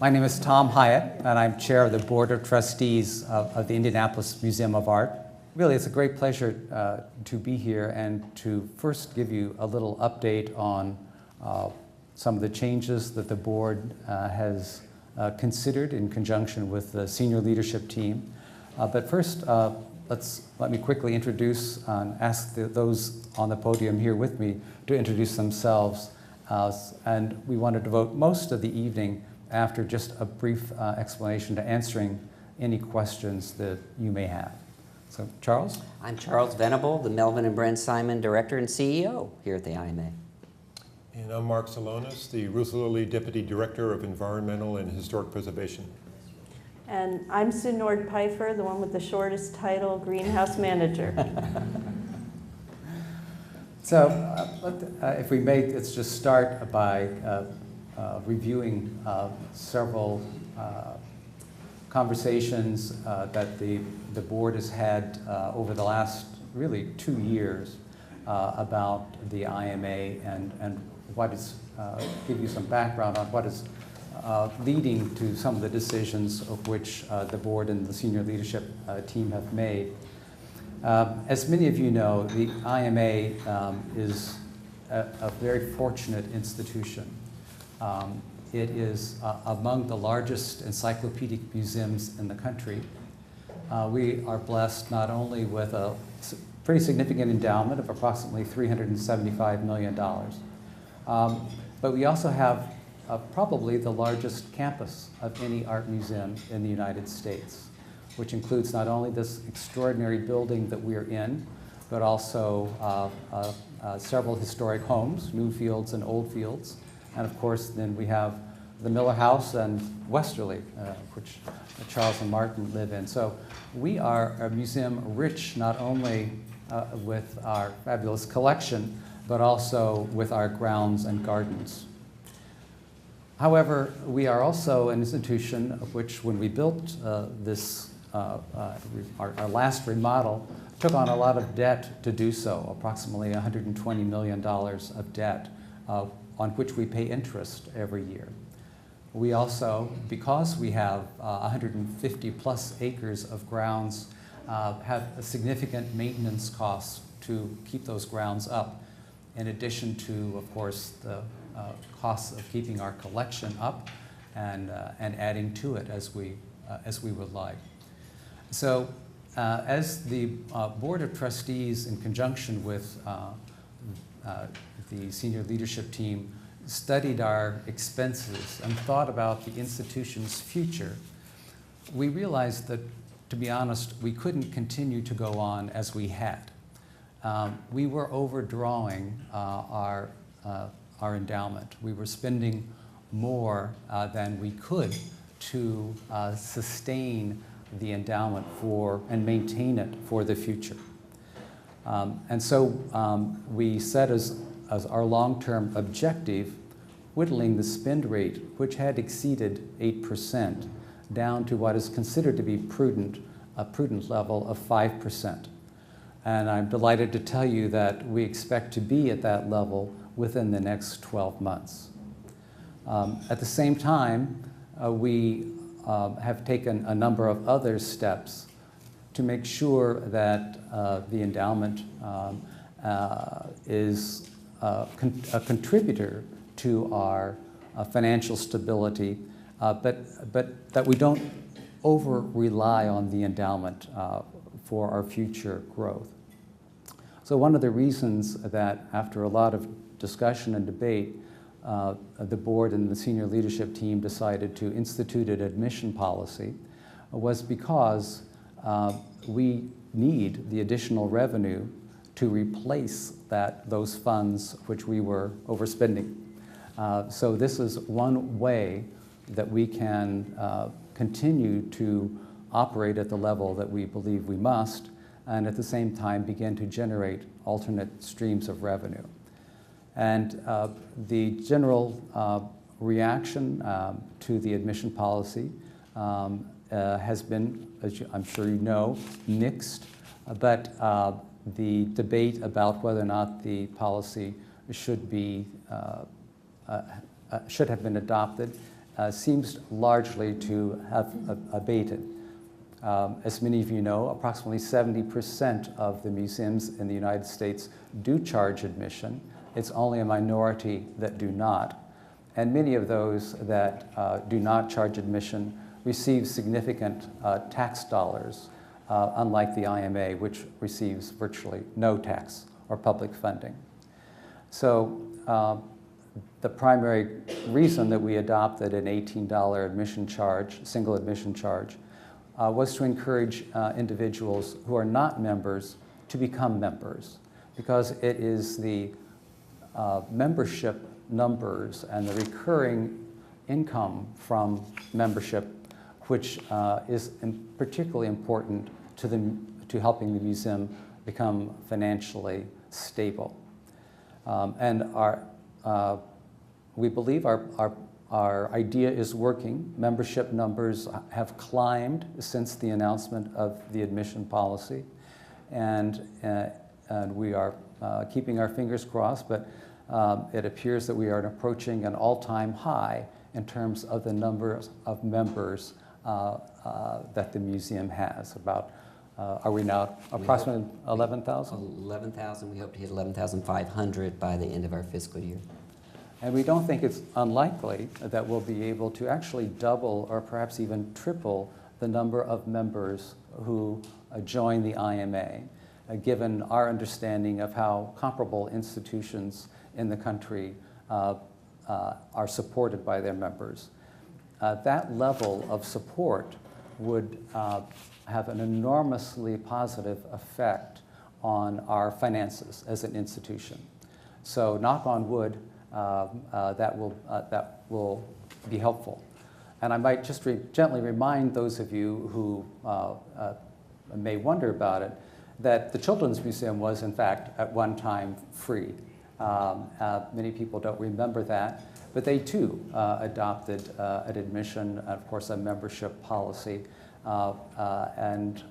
My name is Tom Hyatt, and I'm chair of the Board of Trustees of the Indianapolis Museum of Art. Really, it's a great pleasure to be here and to first give you a little update on some of the changes that the board has considered in conjunction with the senior leadership team. But first, let me quickly introduce and ask those on the podium here with me to introduce themselves. And we want to devote most of the evening after just a brief explanation to answering any questions that you may have. So, Charles? I'm Charles Venable, the Melvin and Brent Simon Director and CEO here at the IMA. And I'm Mark Salonis, the Ruth Lilly Deputy Director of Environmental and Historic Preservation. And I'm Sue Nord-Pfeiffer, the one with the shortest title, Greenhouse Manager. So, if we may, let's just start by reviewing several conversations that the board has had over the last really 2 years about the IMA and what is, give you some background on what is leading to some of the decisions of which the board and the senior leadership team have made. As many of you know, the IMA is a very fortunate institution. It is among the largest encyclopedic museums in the country. We are blessed not only with a pretty significant endowment of approximately $375 million, but we also have probably the largest campus of any art museum in the United States, which includes not only this extraordinary building that we're in, but also several historic homes, new fields and old fields. And of course, then we have the Miller House and Westerly, which Charles and Martin live in. So we are a museum rich not only with our fabulous collection, but also with our grounds and gardens. However, we are also an institution of which, when we built our last remodel, took on a lot of debt to do so, approximately $120 million of debt, on which we pay interest every year. We also, because we have 150 plus acres of grounds, have a significant maintenance costs to keep those grounds up, in addition to, of course, the costs of keeping our collection up and adding to it as we would like. So as the Board of Trustees, in conjunction with the senior leadership team, studied our expenses and thought about the institution's future, we realized that, to be honest, we couldn't continue to go on as we had. We were overdrawing our endowment. We were spending more than we could to sustain the endowment for and maintain it for the future. And so we set as our long-term objective whittling the spend rate, which had exceeded 8%, down to what is considered to be a prudent level of 5%. And I'm delighted to tell you that we expect to be at that level within the next 12 months. At the same time, we have taken a number of other steps to make sure that the endowment is a contributor to our financial stability, but that we don't over-rely on the endowment for our future growth. So one of the reasons that, after a lot of discussion and debate, the board and the senior leadership team decided to institute an admission policy was because we need the additional revenue to replace those funds which we were overspending. So this is one way that we can continue to operate at the level that we believe we must, and at the same time begin to generate alternate streams of revenue. And the general reaction to the admission policy has been, as I'm sure you know, mixed, but the debate about whether or not the policy should have been adopted seems largely to have abated. As many of you know, approximately 70% of the museums in the United States do charge admission. It's only a minority that do not. And many of those that do not charge admission receive significant tax dollars, unlike the IMA, which receives virtually no tax or public funding. So the primary reason that we adopted an $18 admission charge, single admission charge, was to encourage individuals who are not members to become members, because it is the membership numbers and the recurring income from membership which is particularly important to helping the museum become financially stable. And we believe our idea is working. Membership numbers have climbed since the announcement of the admission policy, and we are keeping our fingers crossed, but it appears that we are approaching an all-time high in terms of the number of members that the museum has. About, are we now approximately 11,000? 11,000. We hope to hit 11,500 by the end of our fiscal year. And we don't think it's unlikely that we'll be able to actually double or perhaps even triple the number of members who join the IMA, given our understanding of how comparable institutions in the country are supported by their members. That level of support would have an enormously positive effect on our finances as an institution. So knock on wood, that will be helpful. And I might just gently remind those of you who may wonder about it, that the Children's Museum was, in fact, at one time free. Many people don't remember that, but they too adopted an admission, of course, a membership policy, and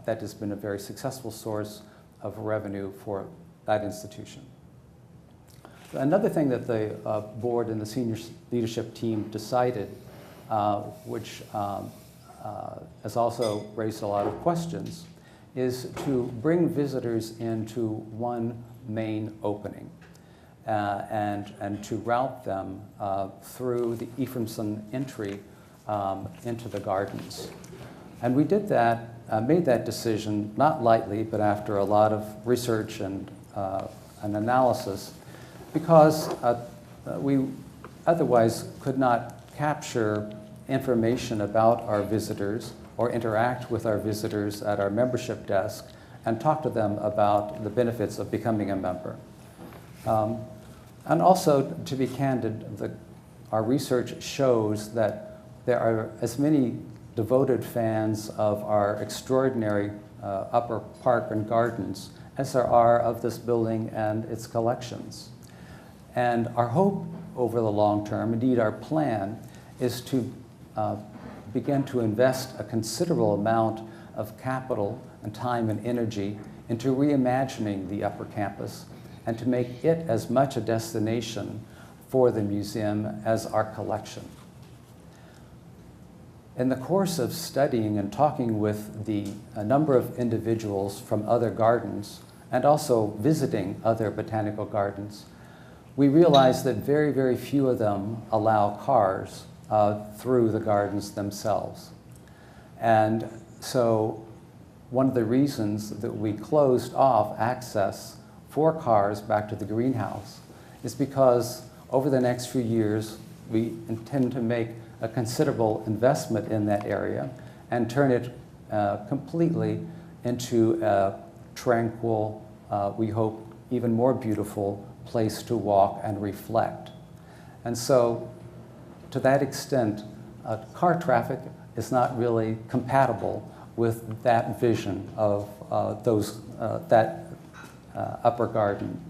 that has been a very successful source of revenue for that institution. Another thing that the board and the senior leadership team decided, which has also raised a lot of questions, is to bring visitors into one main opening and to route them through the Ephraimson entry into the gardens. And we did that, made that decision not lightly, but after a lot of research and analysis, because we otherwise could not capture information about our visitors or interact with our visitors at our membership desk and talk to them about the benefits of becoming a member. And also, to be candid, our research shows that there are as many devoted fans of our extraordinary upper park and gardens as there are of this building and its collections. And our hope over the long term, indeed our plan, is to begin to invest a considerable amount of capital and time and energy into reimagining the upper campus and to make it as much a destination for the museum as our collection. In the course of studying and talking with a number of individuals from other gardens and also visiting other botanical gardens, we realized that very, very few of them allow cars through the gardens themselves. And so one of the reasons that we closed off access for cars back to the greenhouse is because over the next few years, we intend to make a considerable investment in that area and turn it completely into a tranquil, we hope even more beautiful place to walk and reflect. And so to that extent, car traffic is not really compatible with that vision of that upper garden.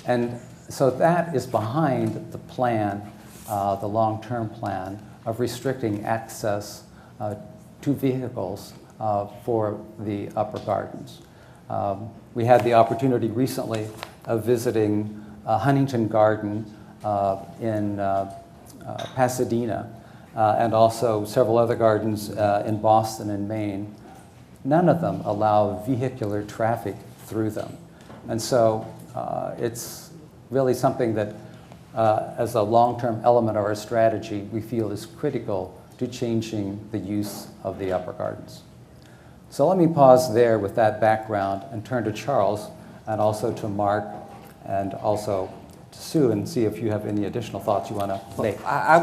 And so that is behind the plan, the long-term plan of restricting access to vehicles for the upper gardens. We had the opportunity recently of visiting Huntington Garden in Pasadena, and also several other gardens in Boston and Maine, none of them allow vehicular traffic through them. And so it's really something that, as a long-term element of our strategy, we feel is critical to changing the use of the upper gardens. So let me pause there with that background and turn to Charles and also to Mark and also to Sue and see if you have any additional thoughts you want to make. I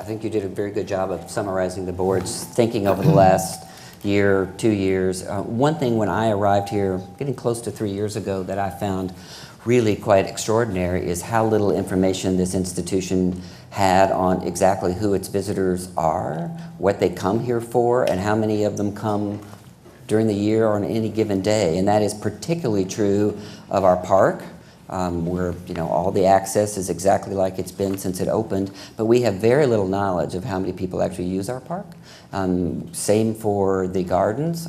think you did a very good job of summarizing the board's thinking over the last year, 2 years. One thing when I arrived here, getting close to 3 years ago, that I found really quite extraordinary is how little information this institution had on exactly who its visitors are, what they come here for, and how many of them come during the year or on any given day. And that is particularly true of our park, where all the access is exactly like it's been since it opened, but we have very little knowledge of how many people actually use our park. Same for the gardens.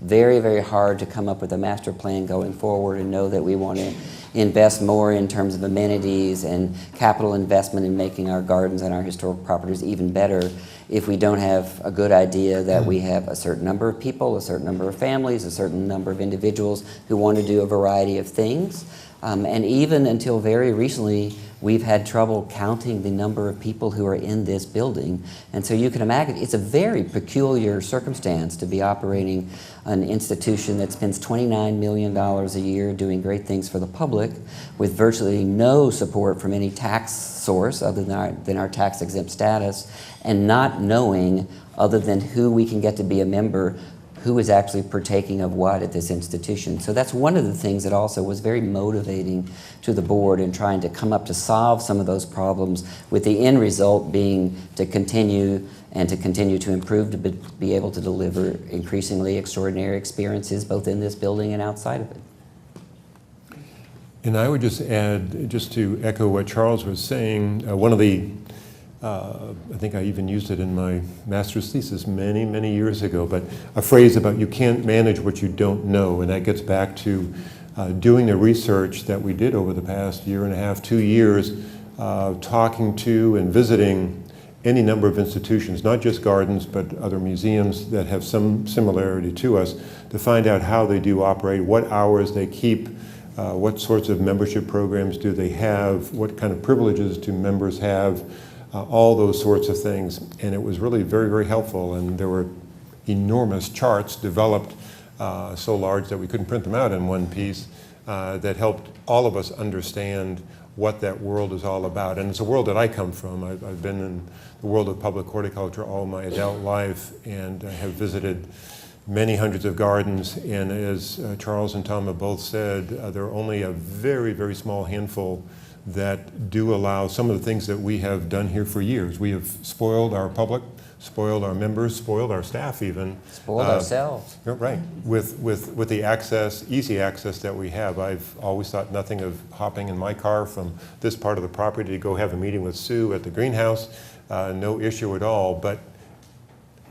Very, very hard to come up with a master plan going forward and know that we want to invest more in terms of amenities and capital investment in making our gardens and our historic properties even better if we don't have a good idea that we have a certain number of people, a certain number of families, a certain number of individuals who want to do a variety of things. And even until very recently, we've had trouble counting the number of people who are in this building. And so you can imagine it's a very peculiar circumstance to be operating an institution that spends $29 million a year doing great things for the public with virtually no support from any tax source other than our tax-exempt status, and not knowing, other than who we can get to be a member, who is actually partaking of what at this institution. So that's one of the things that also was very motivating to the board in trying to come up to solve some of those problems, with the end result being to continue to improve, to be able to deliver increasingly extraordinary experiences both in this building and outside of it. And I would just add, just to echo what Charles was saying, one of the I think I even used it in my master's thesis many, many years ago, but a phrase about you can't manage what you don't know, and that gets back to doing the research that we did over the past year and a half, 2 years, talking to and visiting any number of institutions, not just gardens, but other museums that have some similarity to us, to find out how they do operate, what hours they keep, what sorts of membership programs do they have, what kind of privileges do members have, all those sorts of things. And it was really very, very helpful. And there were enormous charts developed so large that we couldn't print them out in one piece that helped all of us understand what that world is all about. And it's a world that I come from. I've been in the world of public horticulture all my adult life and have visited many hundreds of gardens. And as Charles and Tom have both said, there are only a very, very small handful that do allow some of the things that we have done here for years. We have spoiled our public, spoiled our members, spoiled our staff even. Spoiled ourselves. Right, with the access, easy access that we have. I've always thought nothing of hopping in my car from this part of the property to go have a meeting with Sue at the greenhouse, no issue at all. But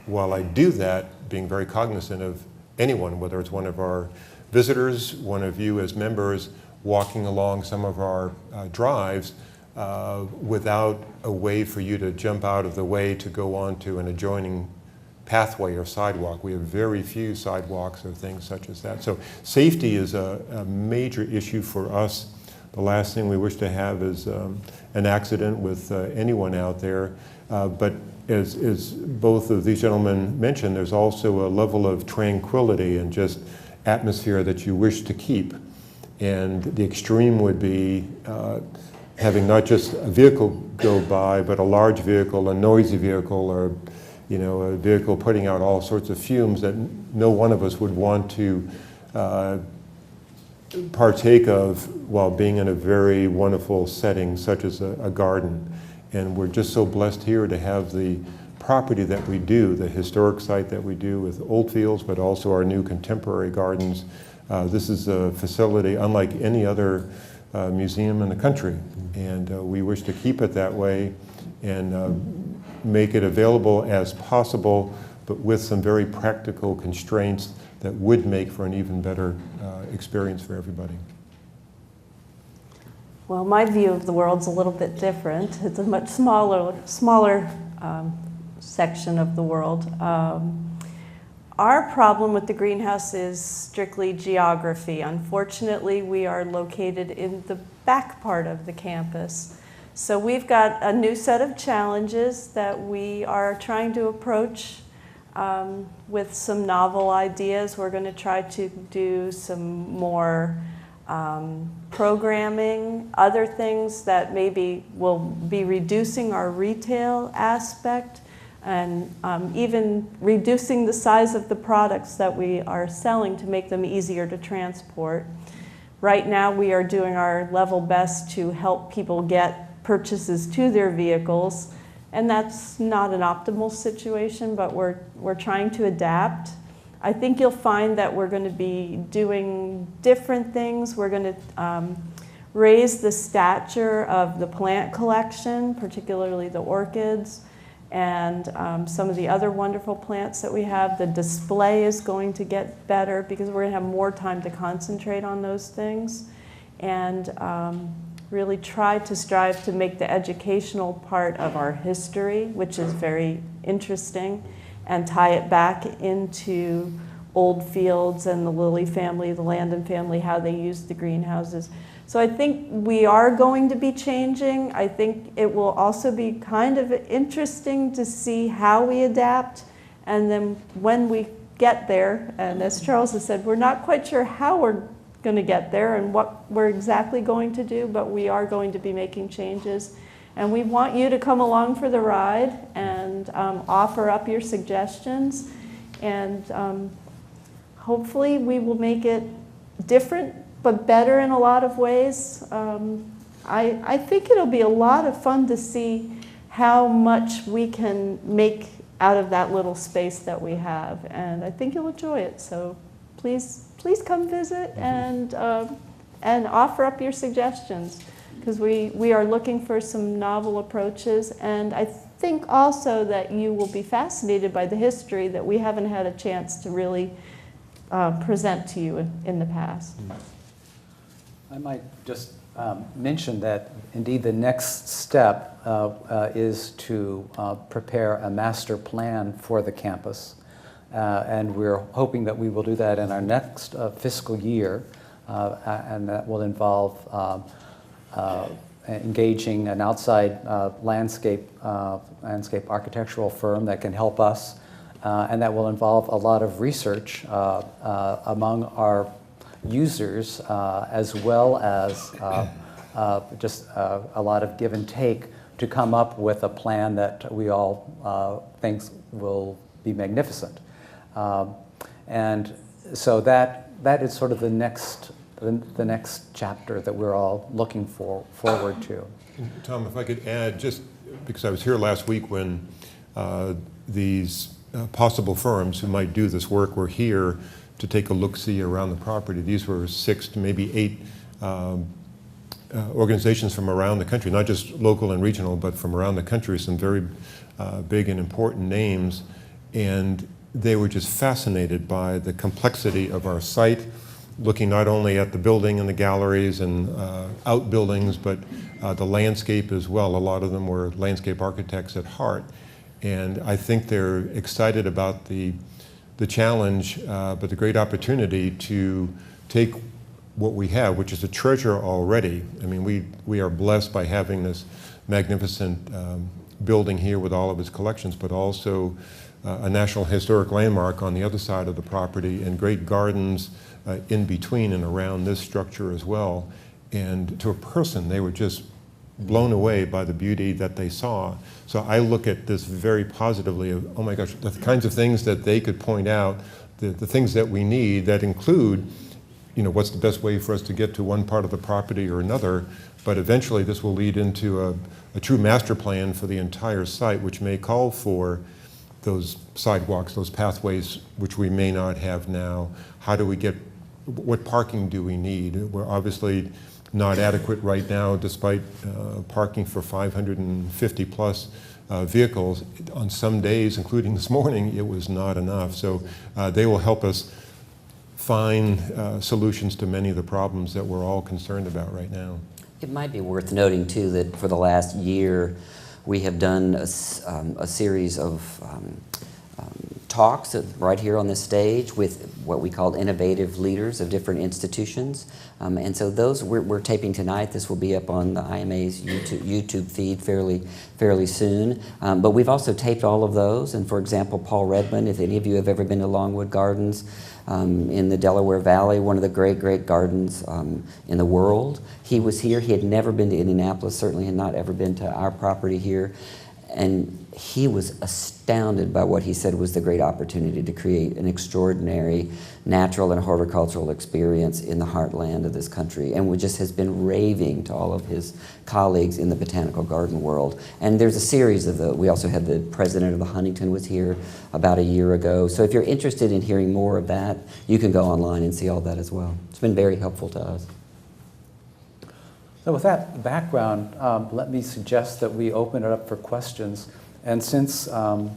while I do that, being very cognizant of anyone, whether it's one of our visitors, one of you as members, walking along some of our drives without a way for you to jump out of the way to go onto an adjoining pathway or sidewalk. We have very few sidewalks or things such as that. So safety is a major issue for us. The last thing we wish to have is an accident with anyone out there. But as both of these gentlemen mentioned, there's also a level of tranquility and just atmosphere that you wish to keep. And the extreme would be having not just a vehicle go by, but a large vehicle, a noisy vehicle, or a vehicle putting out all sorts of fumes that no one of us would want to partake of while being in a very wonderful setting such as a garden. And we're just so blessed here to have the property that we do, the historic site that we do with Oldfields, but also our new contemporary gardens. This is a facility unlike any other museum in the country, and we wish to keep it that way and make it available as possible, but with some very practical constraints that would make for an even better experience for everybody. Well, my view of the world's a little bit different. It's a much smaller section of the world. Our problem with the greenhouse is strictly geography. Unfortunately, we are located in the back part of the campus. So we've got a new set of challenges that we are trying to approach with some novel ideas. We're going to try to do some more programming, other things that maybe will be reducing our retail aspect, and even reducing the size of the products that we are selling to make them easier to transport. Right now we are doing our level best to help people get purchases to their vehicles, and that's not an optimal situation, but we're trying to adapt. I think you'll find that we're going to be doing different things. We're going to raise the stature of the plant collection, particularly the orchids, and some of the other wonderful plants that we have. The display is going to get better because we're going to have more time to concentrate on those things, and really try to strive to make the educational part of our history, which is very interesting, and tie it back into old fields and the Lilly family, the Landon family, how they used the greenhouses. So I think we are going to be changing. I think it will also be kind of interesting to see how we adapt, and then when we get there, and as Charles has said, we're not quite sure how we're going to get there and what we're exactly going to do, but we are going to be making changes. And we want you to come along for the ride and offer up your suggestions, and hopefully we will make it different but better in a lot of ways. I think it'll be a lot of fun to see how much we can make out of that little space that we have, and I think you'll enjoy it. So please come visit and offer up your suggestions, because we are looking for some novel approaches, and I think also that you will be fascinated by the history that we haven't had a chance to really present to you in the past. I might just mention that indeed the next step is to prepare a master plan for the campus. And we're hoping that we will do that in our next fiscal year, and that will involve engaging an outside landscape architectural firm that can help us, and that will involve a lot of research among our users, as well as just a lot of give and take to come up with a plan that we all think will be magnificent. And so that is sort of the next chapter that we're all looking forward to. Tom, if I could add, just because I was here last week when these possible firms who might do this work were here to take a look-see around the property. These were 6 to maybe 8 organizations from around the country, not just local and regional, but from around the country, some very big and important names. And they were just fascinated by the complexity of our site, looking not only at the building and the galleries and outbuildings, but the landscape as well. A lot of them were landscape architects at heart. And I think they're excited about the challenge, but the great opportunity to take what we have, which is a treasure already. I mean, we are blessed by having this magnificent building here with all of its collections, but also a National Historic Landmark on the other side of the property, and great gardens in between and around this structure as well. And to a person, they were just blown away by the beauty that they saw. So I look at this very positively of, oh my gosh, the kinds of things that they could point out, the things that we need that include, you know, what's the best way for us to get to one part of the property or another, but eventually this will lead into a true master plan for the entire site, which may call for those sidewalks, those pathways, which we may not have now. How do we get, what parking do we need? We're obviously not adequate right now, despite parking for 550 plus vehicles. On some days, including this morning, it was not enough. So they will help us find solutions to many of the problems that we're all concerned about right now. It might be worth noting, too, that for the last year, we have done a series of talks right here on this stage with what we call innovative leaders of different institutions. And so those we're taping tonight. This will be up on the IMA's YouTube feed fairly soon. But we've also taped all of those. And for example, Paul Redmond, if any of you have ever been to Longwood Gardens in the Delaware Valley, one of the great gardens in the world, he was here. He had never been to Indianapolis, certainly had not ever been to our property here. And he was astounded by what he said was the great opportunity to create an extraordinary natural and horticultural experience in the heartland of this country, and just has been raving to all of his colleagues in the botanical garden world. And there's a series of we also had the president of the Huntington was here about a year ago. So if you're interested in hearing more of that, you can go online and see all that as well. It's been very helpful to us. So with that background, let me suggest that we open it up for questions. And since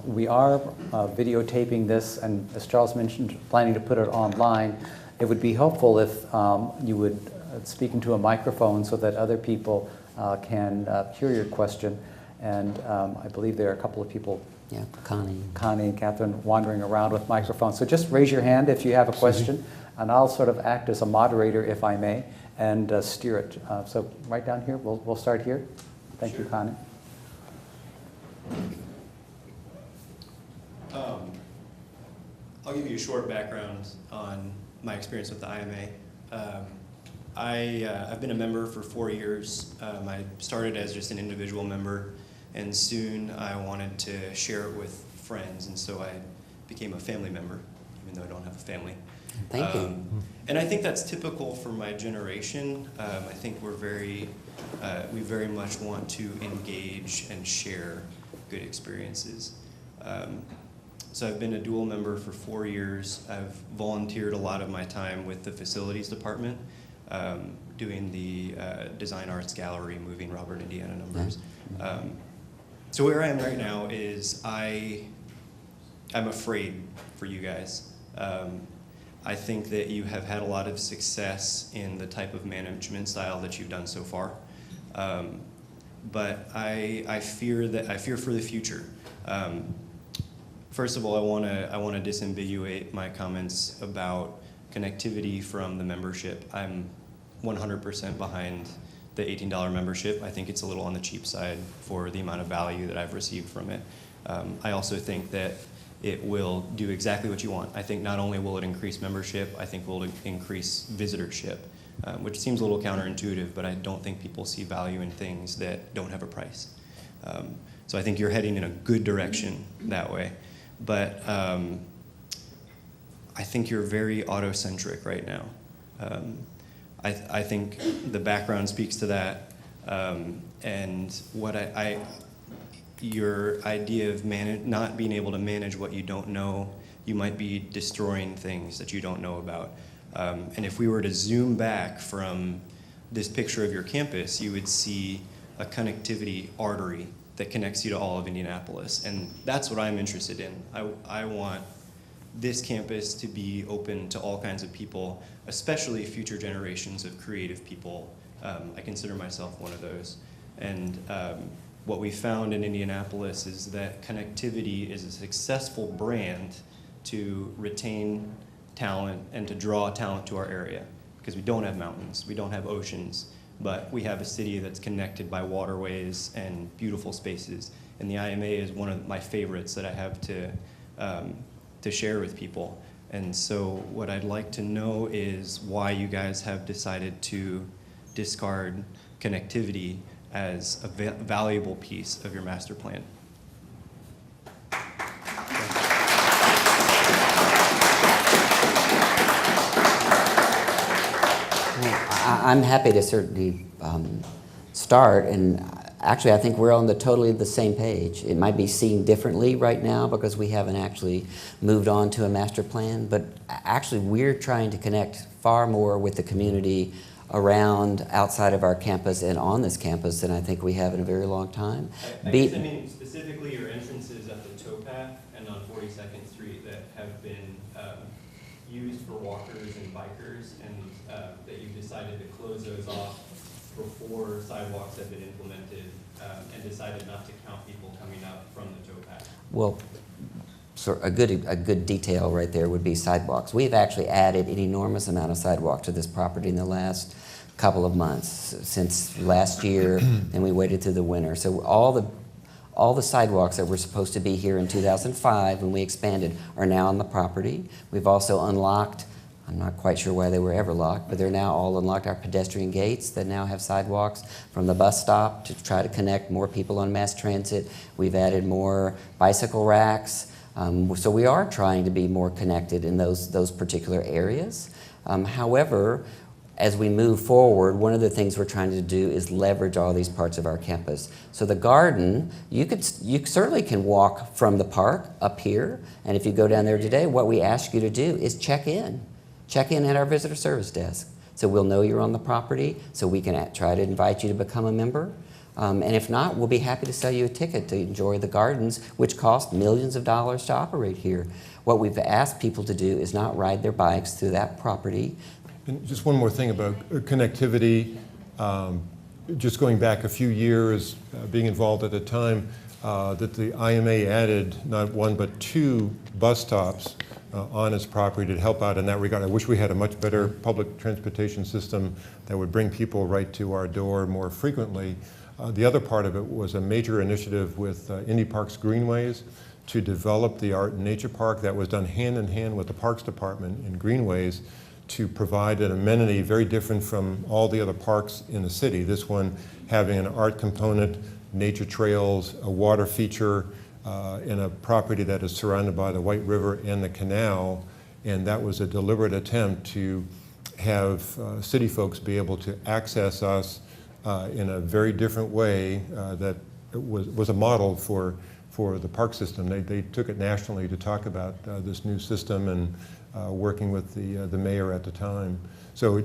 we are videotaping this, and as Charles mentioned, planning to put it online, it would be helpful if you would speak into a microphone so that other people can hear your question. And I believe there are a couple of people, Yeah, Connie and Catherine, wandering around with microphones. So just raise your hand if you have a question, and I'll sort of act as a moderator, if I may, and steer it. So right down here, we'll start here. Thank you, Connie. I'll give you a short background on my experience with the IMA. I've been a member for 4 years. I started as just an individual member, and soon I wanted to share it with friends, and so I became a family member, even though I don't have a family. Thank you. And I think that's typical for my generation. I think we very much want to engage and share good experiences. So I've been a dual member for 4 years. I've volunteered a lot of my time with the facilities department, doing the Design Arts Gallery, moving Robert Indiana numbers. So where I am right now is I'm afraid for you guys. I think that you have had a lot of success in the type of management style that you've done so far. But I fear for the future. First of all, I want to disambiguate my comments about connectivity from the membership. I'm 100% behind the $18 membership. I think it's a little on the cheap side for the amount of value that I've received from it. I also think that it will do exactly what you want. I think not only will it increase membership, I think it will increase visitorship, which seems a little counterintuitive, but I don't think people see value in things that don't have a price. So I think you're heading in a good direction that way. But I think you're very autocentric right now. I think the background speaks to that, and what your idea of not being able to manage what you don't know, you might be destroying things that you don't know about. And if we were to zoom back from this picture of your campus, you would see a connectivity artery that connects you to all of Indianapolis. And that's what I'm interested in. I want this campus to be open to all kinds of people, especially future generations of creative people. I consider myself one of those. And what we found in Indianapolis is that connectivity is a successful brand to retain talent and to draw talent to our area, because we don't have mountains, we don't have oceans, but we have a city that's connected by waterways and beautiful spaces. And the IMA is one of my favorites that I have to share with people. And so what I'd like to know is why you guys have decided to discard connectivity as a valuable piece of your master plan. I'm happy to certainly start, and actually I think we're on totally the same page. It might be seen differently right now because we haven't actually moved on to a master plan, but actually we're trying to connect far more with the community around, outside of our campus and on this campus than I think we have in a very long time. I guess I mean specifically your entrances at the towpath and on 42nd Street that have been used for walkers and bikers, and that you've decided to close those off before sidewalks had been implemented, and decided not to count people coming up from the towpath? Well, so a good detail right there would be sidewalks. We've actually added an enormous amount of sidewalk to this property in the last couple of months, since last year, and we waited through the winter. So all the sidewalks that were supposed to be here in 2005 when we expanded are now on the property. We've also unlocked, I'm not quite sure why they were ever locked, but they're now all unlocked, our pedestrian gates that now have sidewalks from the bus stop to try to connect more people on mass transit. We've added more bicycle racks. So we are trying to be more connected in those particular areas. However, as we move forward, one of the things we're trying to do is leverage all these parts of our campus. So the garden, you certainly can walk from the park up here, and if you go down there today, what we ask you to do is check in. Check in at our visitor service desk. So we'll know you're on the property, so we can try to invite you to become a member. And if not, we'll be happy to sell you a ticket to enjoy the gardens, which cost millions of dollars to operate here. What we've asked people to do is not ride their bikes through that property. And just one more thing about connectivity. Just going back a few years, being involved at the time, that the IMA added not one but 2 bus stops on its property to help out in that regard. I wish we had a much better public transportation system that would bring people right to our door more frequently. The other part of it was a major initiative with Indy Parks Greenways to develop the Art and Nature Park that was done hand in hand with the Parks Department in Greenways to provide an amenity very different from all the other parks in the city. This one having an art component, nature trails, a water feature, in a property that is surrounded by the White River and the canal. And that was a deliberate attempt to have city folks be able to access us in a very different way that was a model for the park system. They took it nationally to talk about this new system and working with the mayor at the time. So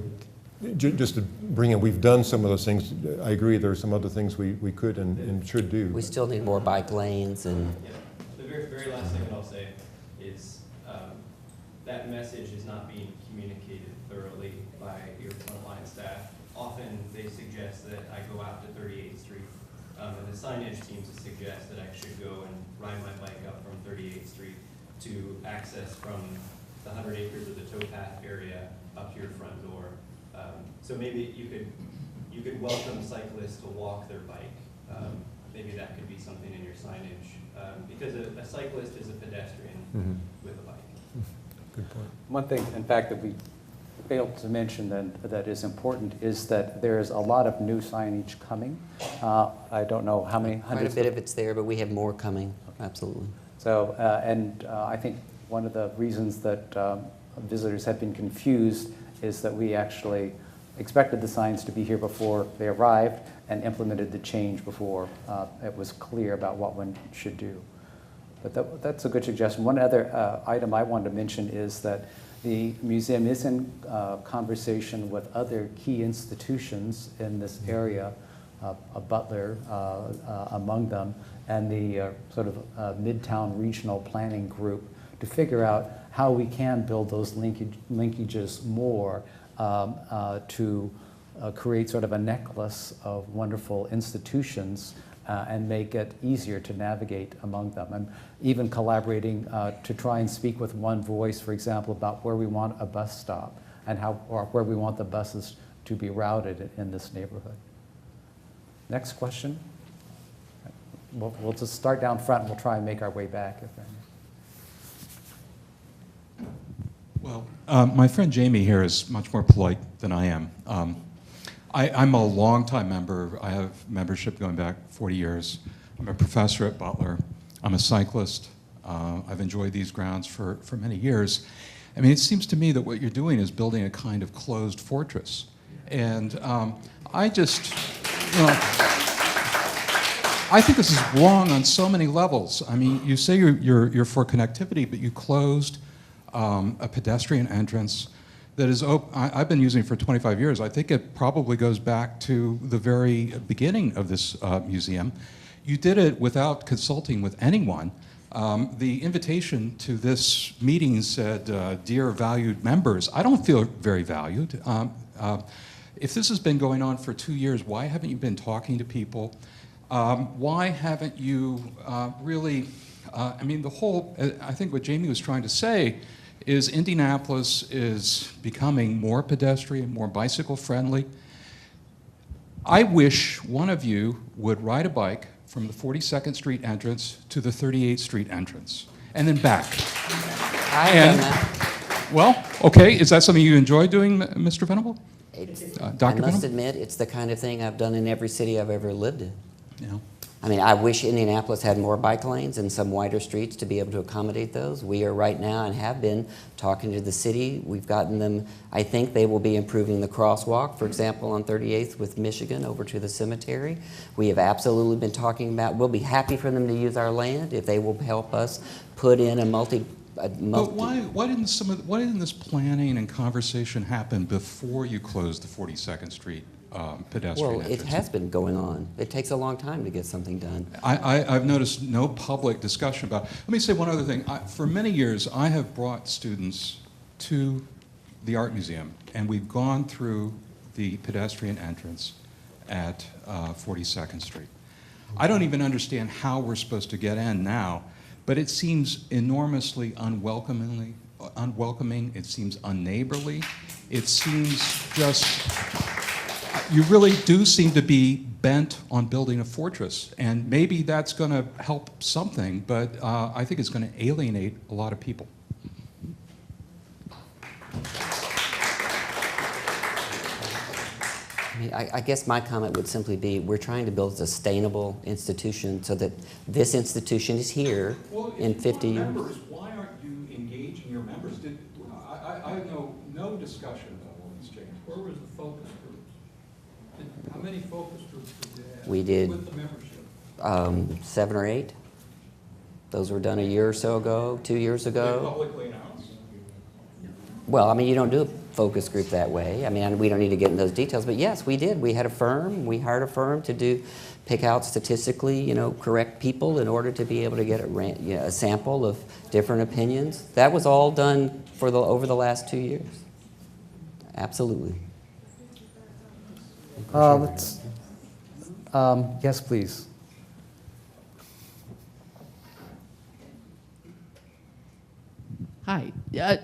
just to bring in, we've done some of those things. I agree there are some other things we could and should do. We still need more bike lanes and... Yeah. The very last thing that I'll say is that message is not being communicated thoroughly by your frontline staff. Often they suggest that I go out to 38th Street, and the signage seems to suggest that I should go and ride my bike up from 38th Street to access from the 100 acres of the towpath area up to your front door. So maybe you could welcome cyclists to walk their bike. Maybe that could be something in your signage, because a cyclist is a pedestrian with a bike. Good point. One thing, in fact, that we failed to mention that is important is that there's a lot of new signage coming. I don't know how many hundreds. Quite a bit of it's there, but we have more coming, absolutely. So, I think one of the reasons that visitors have been confused is that we actually expected the signs to be here before they arrived and implemented the change before it was clear about what one should do. But that's a good suggestion. One other item I wanted to mention is that the museum is in conversation with other key institutions in this area, Butler among them, and the sort of Midtown Regional Planning Group, to figure out how we can build those linkages more to create sort of a necklace of wonderful institutions and make it easier to navigate among them. And even collaborating to try and speak with one voice, for example, about where we want a bus stop and or where we want the buses to be routed in this neighborhood. Next question. We'll just start down front and we'll try and make our way back, if any. Well, my friend Jamie here is much more polite than I am. I'm a longtime member. I have membership going back 40 years. I'm a professor at Butler. I'm a cyclist. I've enjoyed these grounds for many years. I mean, it seems to me that what you're doing is building a kind of closed fortress. And I just, I think this is wrong on so many levels. I mean, you say you're for connectivity, but you closed a pedestrian entrance that is open. I've been using it for 25 years. I think it probably goes back to the very beginning of this museum. You did it without consulting with anyone. The invitation to this meeting said, "Dear valued members." I don't feel very valued. If this has been going on for 2 years, why haven't you been talking to people? Why haven't you really, I mean, I think what Jamie was trying to say is Indianapolis is becoming more pedestrian, more bicycle friendly. I wish one of you would ride a bike from the 42nd Street entrance to the 38th Street entrance, and then back. I've done that. Well, okay, is that something you enjoy doing, Mr. Venable? I Dr. must Venable? admit, it's the kind of thing I've done in every city I've ever lived in. Yeah. I mean, I wish Indianapolis had more bike lanes and some wider streets to be able to accommodate those. We are right now and have been talking to the city. We've gotten them, I think they will be improving the crosswalk, for example, on 38th with Michigan over to the cemetery. We have absolutely been talking about, we'll be happy for them to use our land if they will help us put in a multi. But why didn't this planning and conversation happen before you closed the 42nd Street pedestrian Well, entrance? it has been going on. It takes a long time to get something done. I've noticed no public discussion about it. Let me say one other thing. For many years, I have brought students to the Art Museum, and we've gone through the pedestrian entrance at 42nd Street. I don't even understand how we're supposed to get in now, but it seems enormously unwelcoming. It seems unneighborly. It seems just, you really do seem to be bent on building a fortress, and maybe that's going to help something, but I think it's going to alienate a lot of people. I guess my comment would simply be, we're trying to build a sustainable institution so that this institution is here in 50 years. Members, why aren't you engaging your members? I know no discussion about all these changes. Where was the focus groups? How many focus groups did you have? We did With the membership? 7 or 8. Those were done a year or so ago, 2 years They ago. publicly announced? Well, I mean, you don't do a focus group that way. I mean, we don't need to get into those details, but yes, we did. We had a firm. We hired a firm to pick out statistically, correct people in order to be able to get a sample of different opinions. That was all done over the last 2 years. Absolutely. Yes, please. Hi.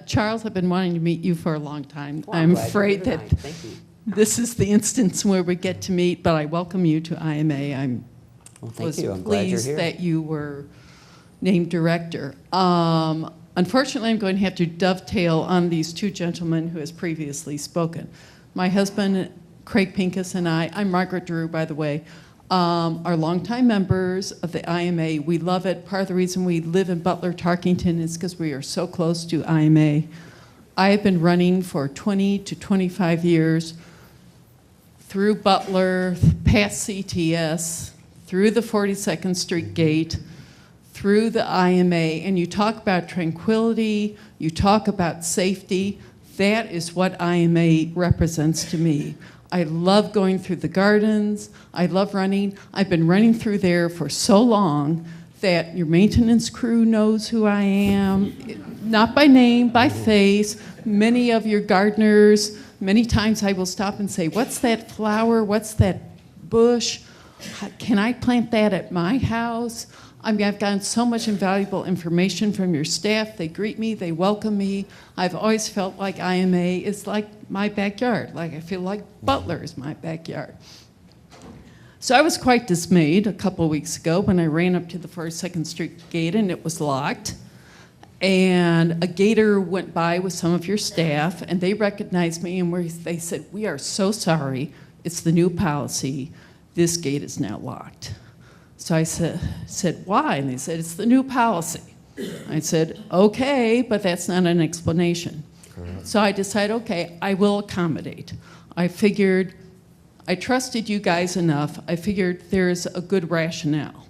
Charles, I've been wanting to meet you for a long time. Well, I'm glad you're afraid here that tonight. Thank you. this is the instance where we get to meet, but I welcome you to IMA. Well, thank Was you. I'm glad you're pleased here. that you were named director. Unfortunately, I'm going to have to dovetail on these two gentlemen who has previously spoken. My husband, Craig Pincus, and I'm Margaret Drew, by the way, are longtime members of the IMA. We love it. Part of the reason we live in Butler, Tarkington is because we are so close to IMA. I have been running for 20 to 25 years through Butler, past CTS, through the 42nd Street gate, through the IMA, and you talk about tranquility, you talk about safety. That is what IMA represents to me. I love going through the gardens. I love running. I've been running through there for so long that your maintenance crew knows who I am, not by name, by face. Many of your gardeners, many times I will stop and say, what's that flower? What's that bush? Can I plant that at my house? I mean, I've gotten so much invaluable information from your staff. They greet me, they welcome me. I've always felt like IMA is like my backyard. Like I feel like Butler is my backyard. So I was quite dismayed a couple of weeks ago when I ran up to the 42nd Street gate and it was locked. And a gator went by with some of your staff and they recognized me and they said, we are so sorry, it's the new policy, this gate is now locked. So I said, why? And they said, it's the new policy. I said, okay, but that's not an explanation. Correct. So I decided, okay, I will accommodate. I trusted you guys enough. I figured there's a good rationale.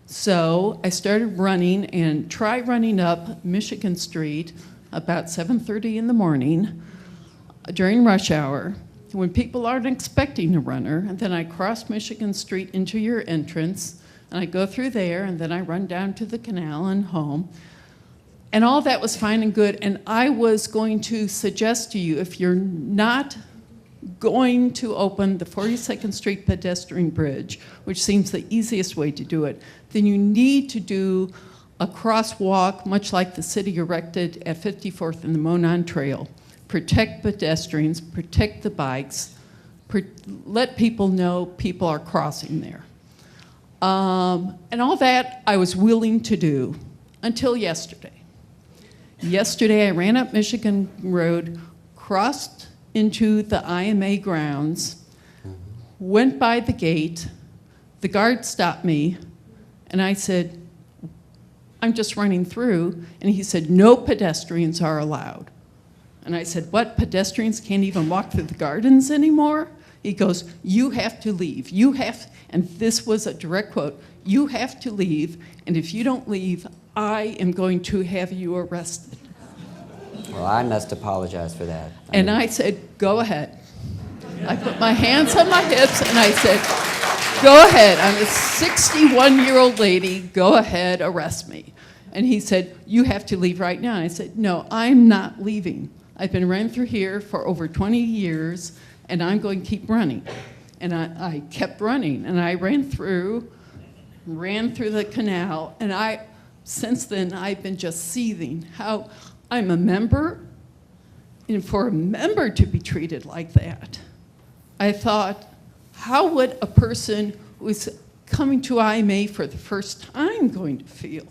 So I started running and tried running up Michigan Street about 7:30 in the morning during rush hour when people aren't expecting a runner. And then I cross Michigan Street into your entrance. And I go through there, and then I run down to the canal and home. And all that was fine and good. And I was going to suggest to you, if you're not going to open the 42nd Street pedestrian bridge, which seems the easiest way to do it, then you need to do a crosswalk, much like the city erected at 54th and the Monon Trail. Protect pedestrians, protect the bikes, let people know people are crossing there. And all that I was willing to do until yesterday. Yesterday I ran up Michigan Road, crossed into the IMA grounds, went by the gate, the guard stopped me, and I said, I'm just running through, and he said, no pedestrians are allowed. And I said, what, pedestrians can't even walk through the gardens anymore? He goes, you have to leave, you have, and this was a direct quote, you have to leave, and if you don't leave, I am going to have you arrested. Well, I must apologize for that. And I said, go ahead. I put my hands on my hips and I said, go ahead. I'm a 61-year-old lady. Go ahead, arrest me. And he said, you have to leave right now. And I said, no, I'm not leaving. I've been running through here for over 20 years, and I'm going to keep running. And I kept running, and I ran through the canal, and since then, I've been just seething how I'm a member, and for a member to be treated like that, I thought, how would a person who is coming to IMA for the first time going to feel?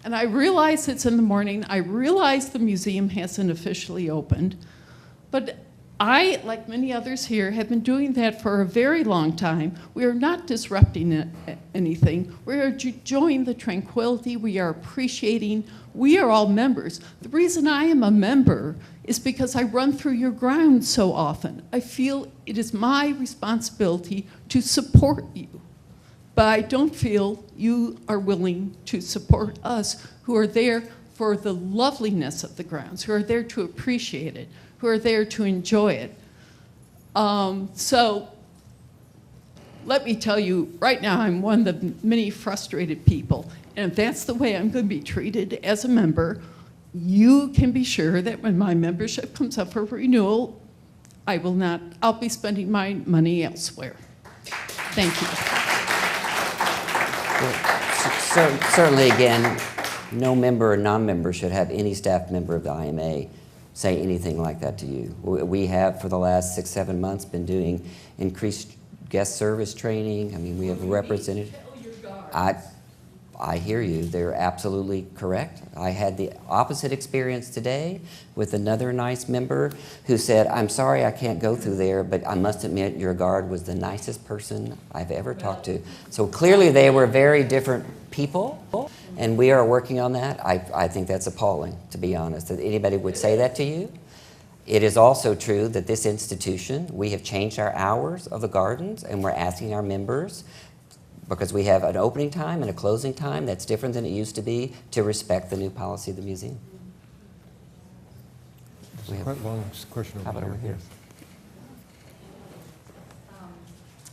And I realize it's in the morning. I realize the museum hasn't officially opened. But I, like many others here, have been doing that for a very long time. We are not disrupting anything. We are enjoying the tranquility. We are appreciating. We are all members. The reason I am a member is because I run through your grounds so often. I feel it is my responsibility to support you. But I don't feel you are willing to support us who are there for the loveliness of the grounds, who are there to appreciate it, who are there to enjoy it. So let me tell you, right now I'm one of the many frustrated people. And if that's the way I'm going to be treated as a member, you can be sure that when my membership comes up for renewal, I'll be spending my money elsewhere. Thank you. Well, certainly, again, no member or non-member should have any staff member of the IMA say anything like that to you. We have, for the last 6-7 months, been doing increased guest service training. I mean, we have represented. I hear you. They're absolutely correct. I had the opposite experience today with another nice member who said, I'm sorry I can't go through there, but I must admit your guard was the nicest person I've ever talked to. So clearly they were very different people, and we are working on that. I think that's appalling, to be honest, that anybody would say that to you. It is also true that this institution, we have changed our hours of the gardens, and we're asking our members, because we have an opening time and a closing time that's different than it used to be, to respect the new policy of the museum. There's a quite long question How about over here?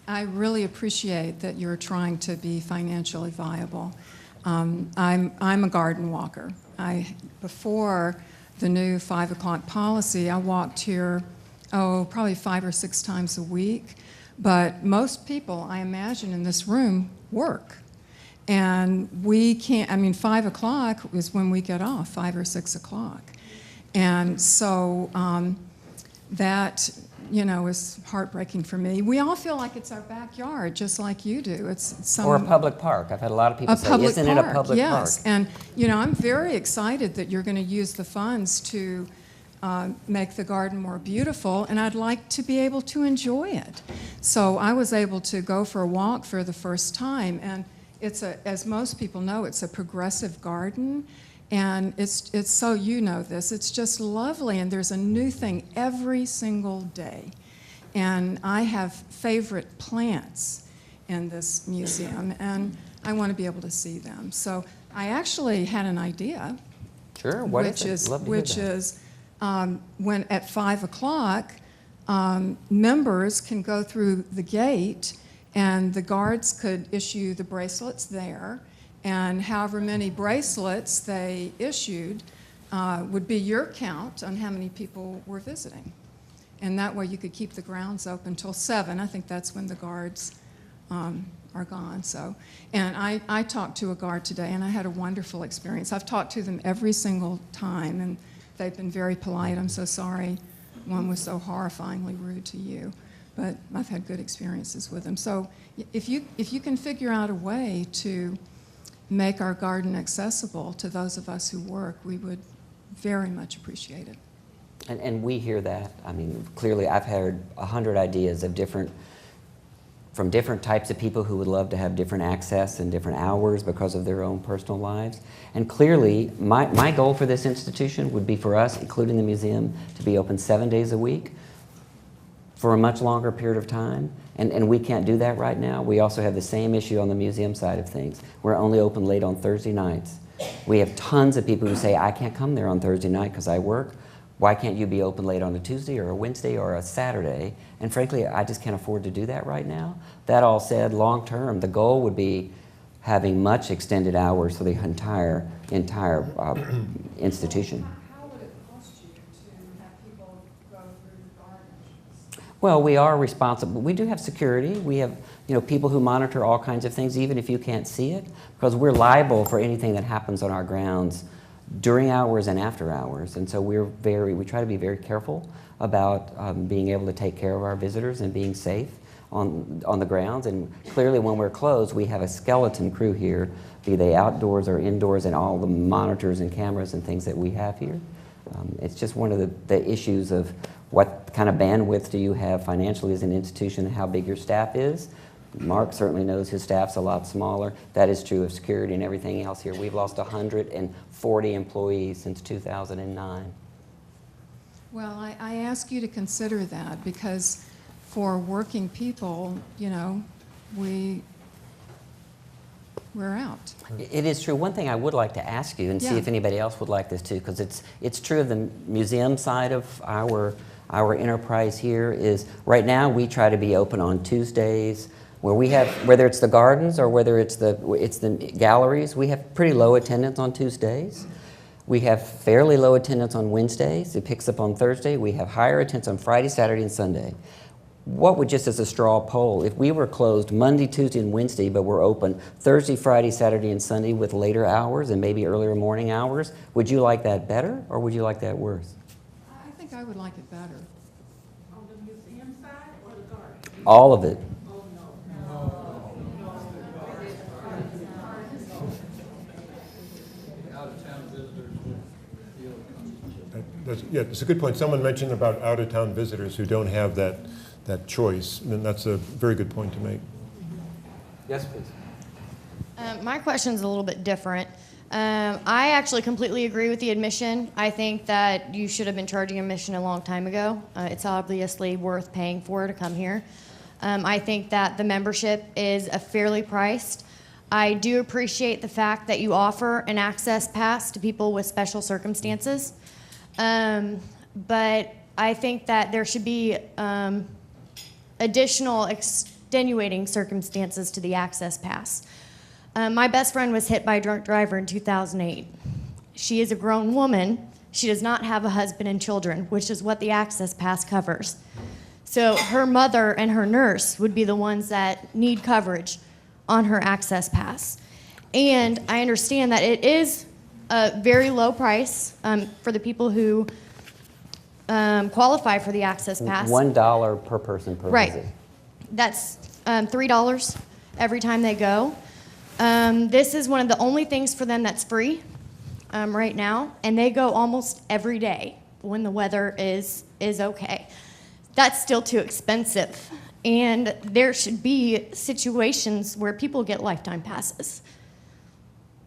I really appreciate that you're trying to be financially viable. I'm a garden walker. Before the new 5 o'clock policy, I walked here, probably 5 or 6 times a week. But most people, I imagine, in this room work. And we can't, 5 o'clock is when we get off, 5 or 6 o'clock. And so that, is heartbreaking for me. We all feel like it's our backyard, just like you do. Or a public park. I've had a lot of people say, isn't it a public park? Yes, and I'm very excited that you're going to use the funds to make the garden more beautiful, and I'd like to be able to enjoy it. So I was able to go for a walk for the first time, and as most people know, it's a progressive garden, and it's so you know this, it's just lovely, and there's a new thing every single day. And I have favorite plants in this museum, and I want to be able to see them. So I actually had an idea. Sure, what is it? Love to hear that. When at 5 o'clock, members can go through the gate, and the guards could issue the bracelets there, and however many bracelets they issued would be your count on how many people were visiting. And that way you could keep the grounds open till 7. I think that's when the guards are gone. So, and I talked to a guard today, and I had a wonderful experience. I've talked to them every single time, and they've been very polite. I'm so sorry one was so horrifyingly rude to you, but I've had good experiences with them. So if you can figure out a way to make our garden accessible to those of us who work, we would very much appreciate it. And we hear that. I mean, clearly I've heard 100 ideas of from different types of people who would love to have different access and different hours because of their own personal lives. And clearly, my goal for this institution would be for us, including the museum, to be open 7 days a week for a much longer period of time. And we can't do that right now. We also have the same issue on the museum side of things. We're only open late on Thursday nights. We have tons of people who say, I can't come there on Thursday night because I work. Why can't you be open late on a Tuesday or a Wednesday or a Saturday? And frankly, I just can't afford to do that right now. That all said, long term, the goal would be having much extended hours for the entire institution. How would it cost you to have people go through the gardens? Well, we are responsible. We do have security. We have, people who monitor all kinds of things, even if you can't see it, because we're liable for anything that happens on our grounds during hours and after hours. And so we try to be very careful about being able to take care of our visitors and being safe on the grounds. And clearly when we're closed, we have a skeleton crew here, be they outdoors or indoors, and all the monitors and cameras and things that we have here. It's just one of the issues of what kind of bandwidth do you have financially as an institution and how big your staff is. Mark certainly knows his staff's a lot smaller. That is true of security and everything else here. We've lost 140 employees since 2009. Well, I ask you to consider that because for working people, we're out. It is true. One thing I would like to ask you and see if anybody else would like this too, because it's true of the museum side of our enterprise here is right now we try to be open on Tuesdays, where we have, whether it's the gardens or whether it's the galleries, we have pretty low attendance on Tuesdays. We have fairly low attendance on Wednesdays. It picks up on Thursday. We have higher attendance on Friday, Saturday, and Sunday. What would, just as a straw poll, if we were closed Monday, Tuesday, and Wednesday, but we're open Thursday, Friday, Saturday, and Sunday with later hours and maybe earlier morning hours, would you like that better or would you like that worse? I think I would like it better. On the museum side or the garden? All of it. Out-of-town visitors would feel comfortable. Yeah, it's a good point. Someone mentioned about out-of-town visitors who don't have that choice, and that's a very good point to make. Yes, please. My question's a little bit different. I actually completely agree with the admission. I think that you should have been charging admission a long time ago. It's obviously worth paying for to come here. I think that the membership is fairly priced. I do appreciate the fact that you offer an access pass to people with special circumstances. But I think that there should be additional extenuating circumstances to the access pass. My best friend was hit by a drunk driver in 2008. She is a grown woman. She does not have a husband and children, which is what the access pass covers. So her mother and her nurse would be the ones that need coverage on her access pass. And I understand that it is a very low price for the people who qualify for the access pass. $1 per person per visit. Right. That's $3 every time they go. This is one of the only things for them that's free right now, and they go almost every day when the weather is okay. That's still too expensive, and there should be situations where people get lifetime passes.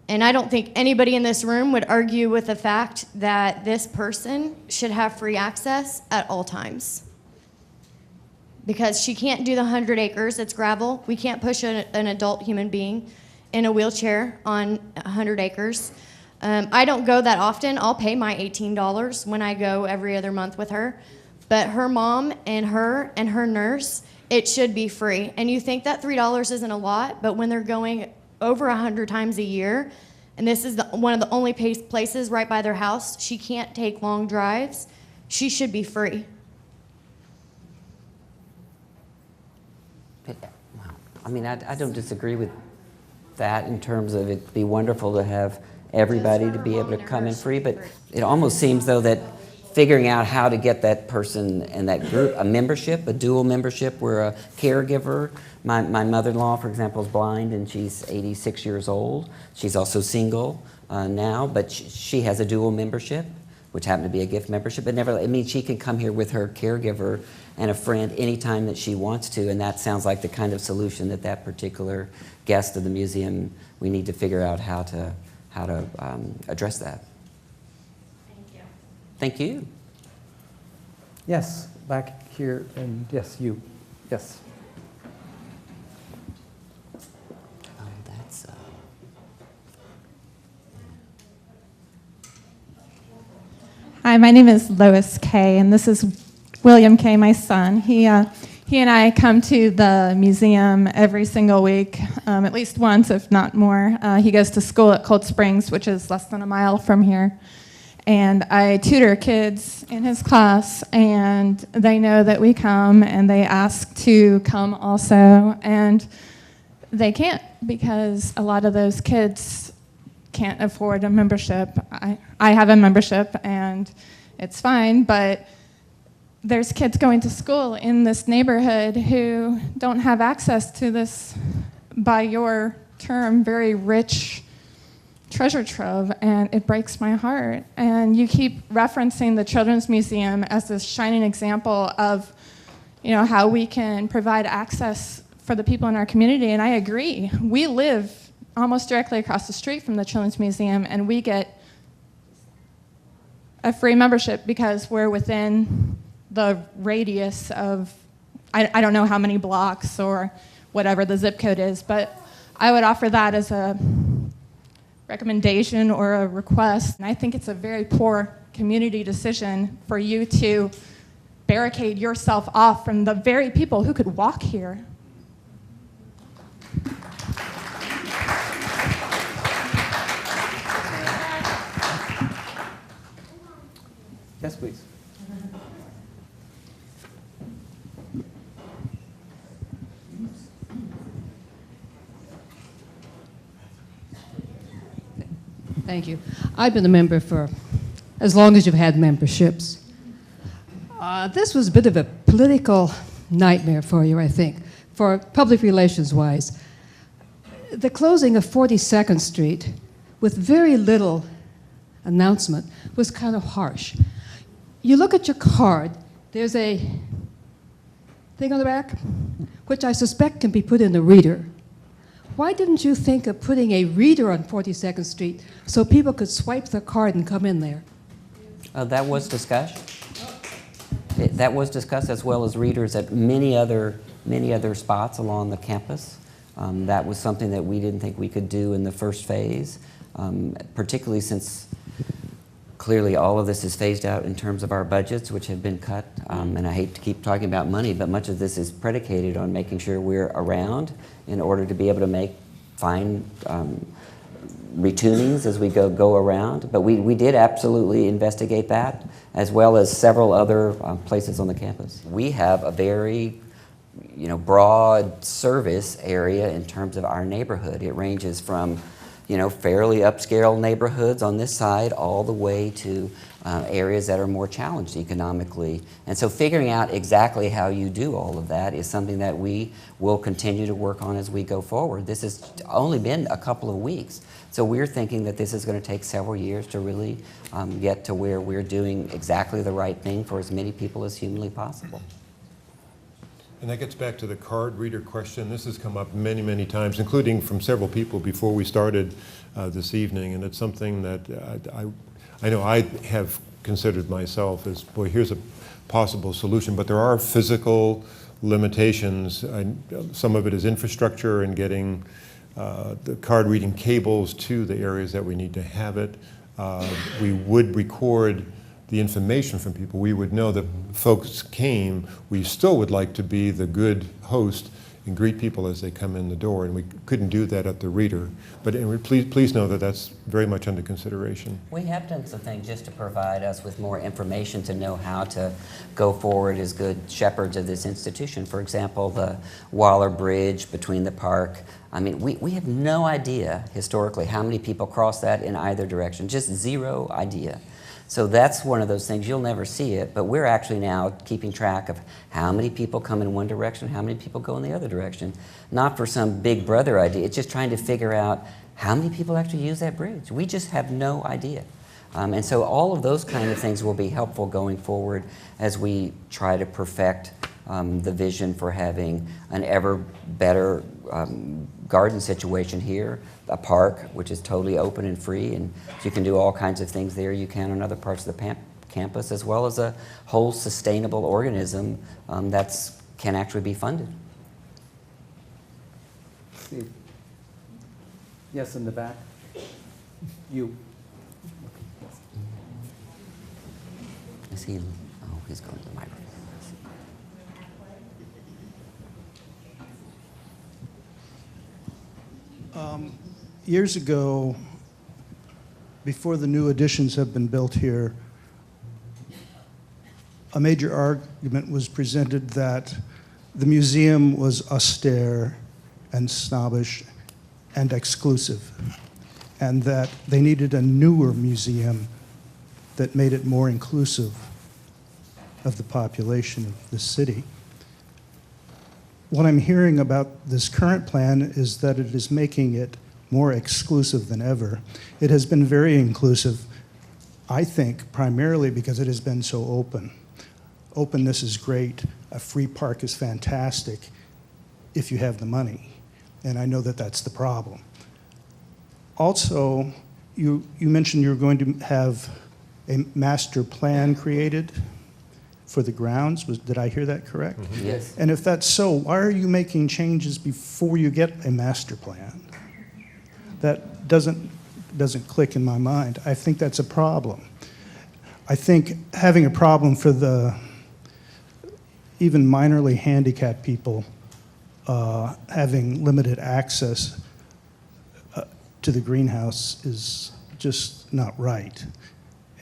And I don't think anybody in this room would argue with the fact that this person should have free access at all times. Because she can't do the 100 acres, it's gravel. We can't push an adult human being in a wheelchair on 100 acres. I don't go that often. I'll pay my $18 when I go every other month with her. But her mom and her nurse, it should be free. And you think that $3 isn't a lot, but when they're going over 100 times a year, and this is one of the only places right by their house, she can't take long drives, she should be free. I mean, I don't disagree with that in terms of it'd be wonderful to have everybody to be able to come in free, but it almost seems though that figuring out how to get that person and that group a membership, a dual membership where a caregiver, my mother-in-law, for example, is blind and she's 86 years old. She's also single now, but she has a dual membership, which happened to be a gift membership, but never, I mean, she can come here with her caregiver and a friend anytime that she wants to, and that sounds like the kind of solution that that particular guest of the museum, we need to figure out how to address that. Thank you. Thank you. Yes, back here, and yes, you. Yes. Oh, that's. Hi, my name is Lois Kay, and this is William Kay, my son. He and I come to the museum every single week, at least once, if not more. He goes to school at Cold Springs, which is less than a mile from here. And I tutor kids in his class, and they know that we come, and they ask to come also. And they can't, because a lot of those kids can't afford a membership. I have a membership, and it's fine, but there's kids going to school in this neighborhood who don't have access to this, by your term, very rich treasure trove, and it breaks my heart. And you keep referencing the Children's Museum as this shining example of, you know, how we can provide access for the people in our community, and I agree. We live almost directly across the street from the Children's Museum, and we get a free membership because we're within the radius of, I don't know how many blocks or whatever the zip code is, but I would offer that as a recommendation or a request. And I think it's a very poor community decision for you to barricade yourself off from the very people who could walk here. Yes, please. Thank you. I've been a member for as long as you've had memberships. This was a bit of a political nightmare for you, I think, for public relations-wise. The closing of 42nd Street with very little announcement was kind of harsh. You look at your card, there's a thing on the back, which I suspect can be put in the reader. Why didn't you think of putting a reader on 42nd Street so people could swipe their card and come in there? That was discussed. That was discussed, as well as readers at many other spots along the campus. That was something that we didn't think we could do in the first phase, particularly since clearly all of this is phased out in terms of our budgets, which have been cut. And I hate to keep talking about money, but much of this is predicated on making sure we're around in order to be able to make fine retunings as we go around. But we did absolutely investigate that, as well as several other places on the campus. We have a very broad service area in terms of our neighborhood. It ranges from fairly upscale neighborhoods on this side all the way to areas that are more challenged economically. And so figuring out exactly how you do all of that is something that we will continue to work on as we go forward. This has only been a couple of weeks. So we're thinking that this is going to take several years to really get to where we're doing exactly the right thing for as many people as humanly possible. And that gets back to the card reader question. This has come up many, many times, including from several people before we started this evening. And it's something that I know I have considered myself as, boy, here's a possible solution. But there are physical limitations. Some of it is infrastructure and getting the card reading cables to the areas that we need to have it. We would record the information from people. We would know that folks came. We still would like to be the good host and greet people as they come in the door, and we couldn't do that at the Reader. But please know that that's very much under consideration. We have done some things just to provide us with more information to know how to go forward as good shepherds of this institution. For example, the Waller Bridge between the park. I mean, we have no idea historically how many people cross that in either direction, just zero idea. So that's one of those things, you'll never see it, but we're actually now keeping track of how many people come in one direction, how many people go in the other direction. Not for some big brother idea, it's just trying to figure out how many people actually use that bridge. We just have no idea. And so all of those kind of things will be helpful going forward as we try to perfect the vision for having an ever better garden situation here, a park which is totally open and free, and you can do all kinds of things there you can in other parts of the campus, as well as a whole sustainable organism that can actually be funded. Steve. Yes, in the back. You. Is he? Oh, he's going to the microphone. Years ago, before the new additions have been built here, a major argument was presented that the museum was austere and snobbish and exclusive, and that they needed a newer museum that made it more inclusive of the population of the city. What I'm hearing about this current plan is that it is making it more exclusive than ever. It has been very inclusive, I think, primarily because it has been so open. Openness is great. A free park is fantastic if you have the money. And I know that that's the problem. Also, you mentioned you're going to have a master plan created for the grounds. Did I hear that correct? Mm-hmm. Yes. And if that's so, why are you making changes before you get a master plan? That doesn't click in my mind. I think that's a problem. I think having a problem for the even minorly handicapped people having limited access to the greenhouse is just not right,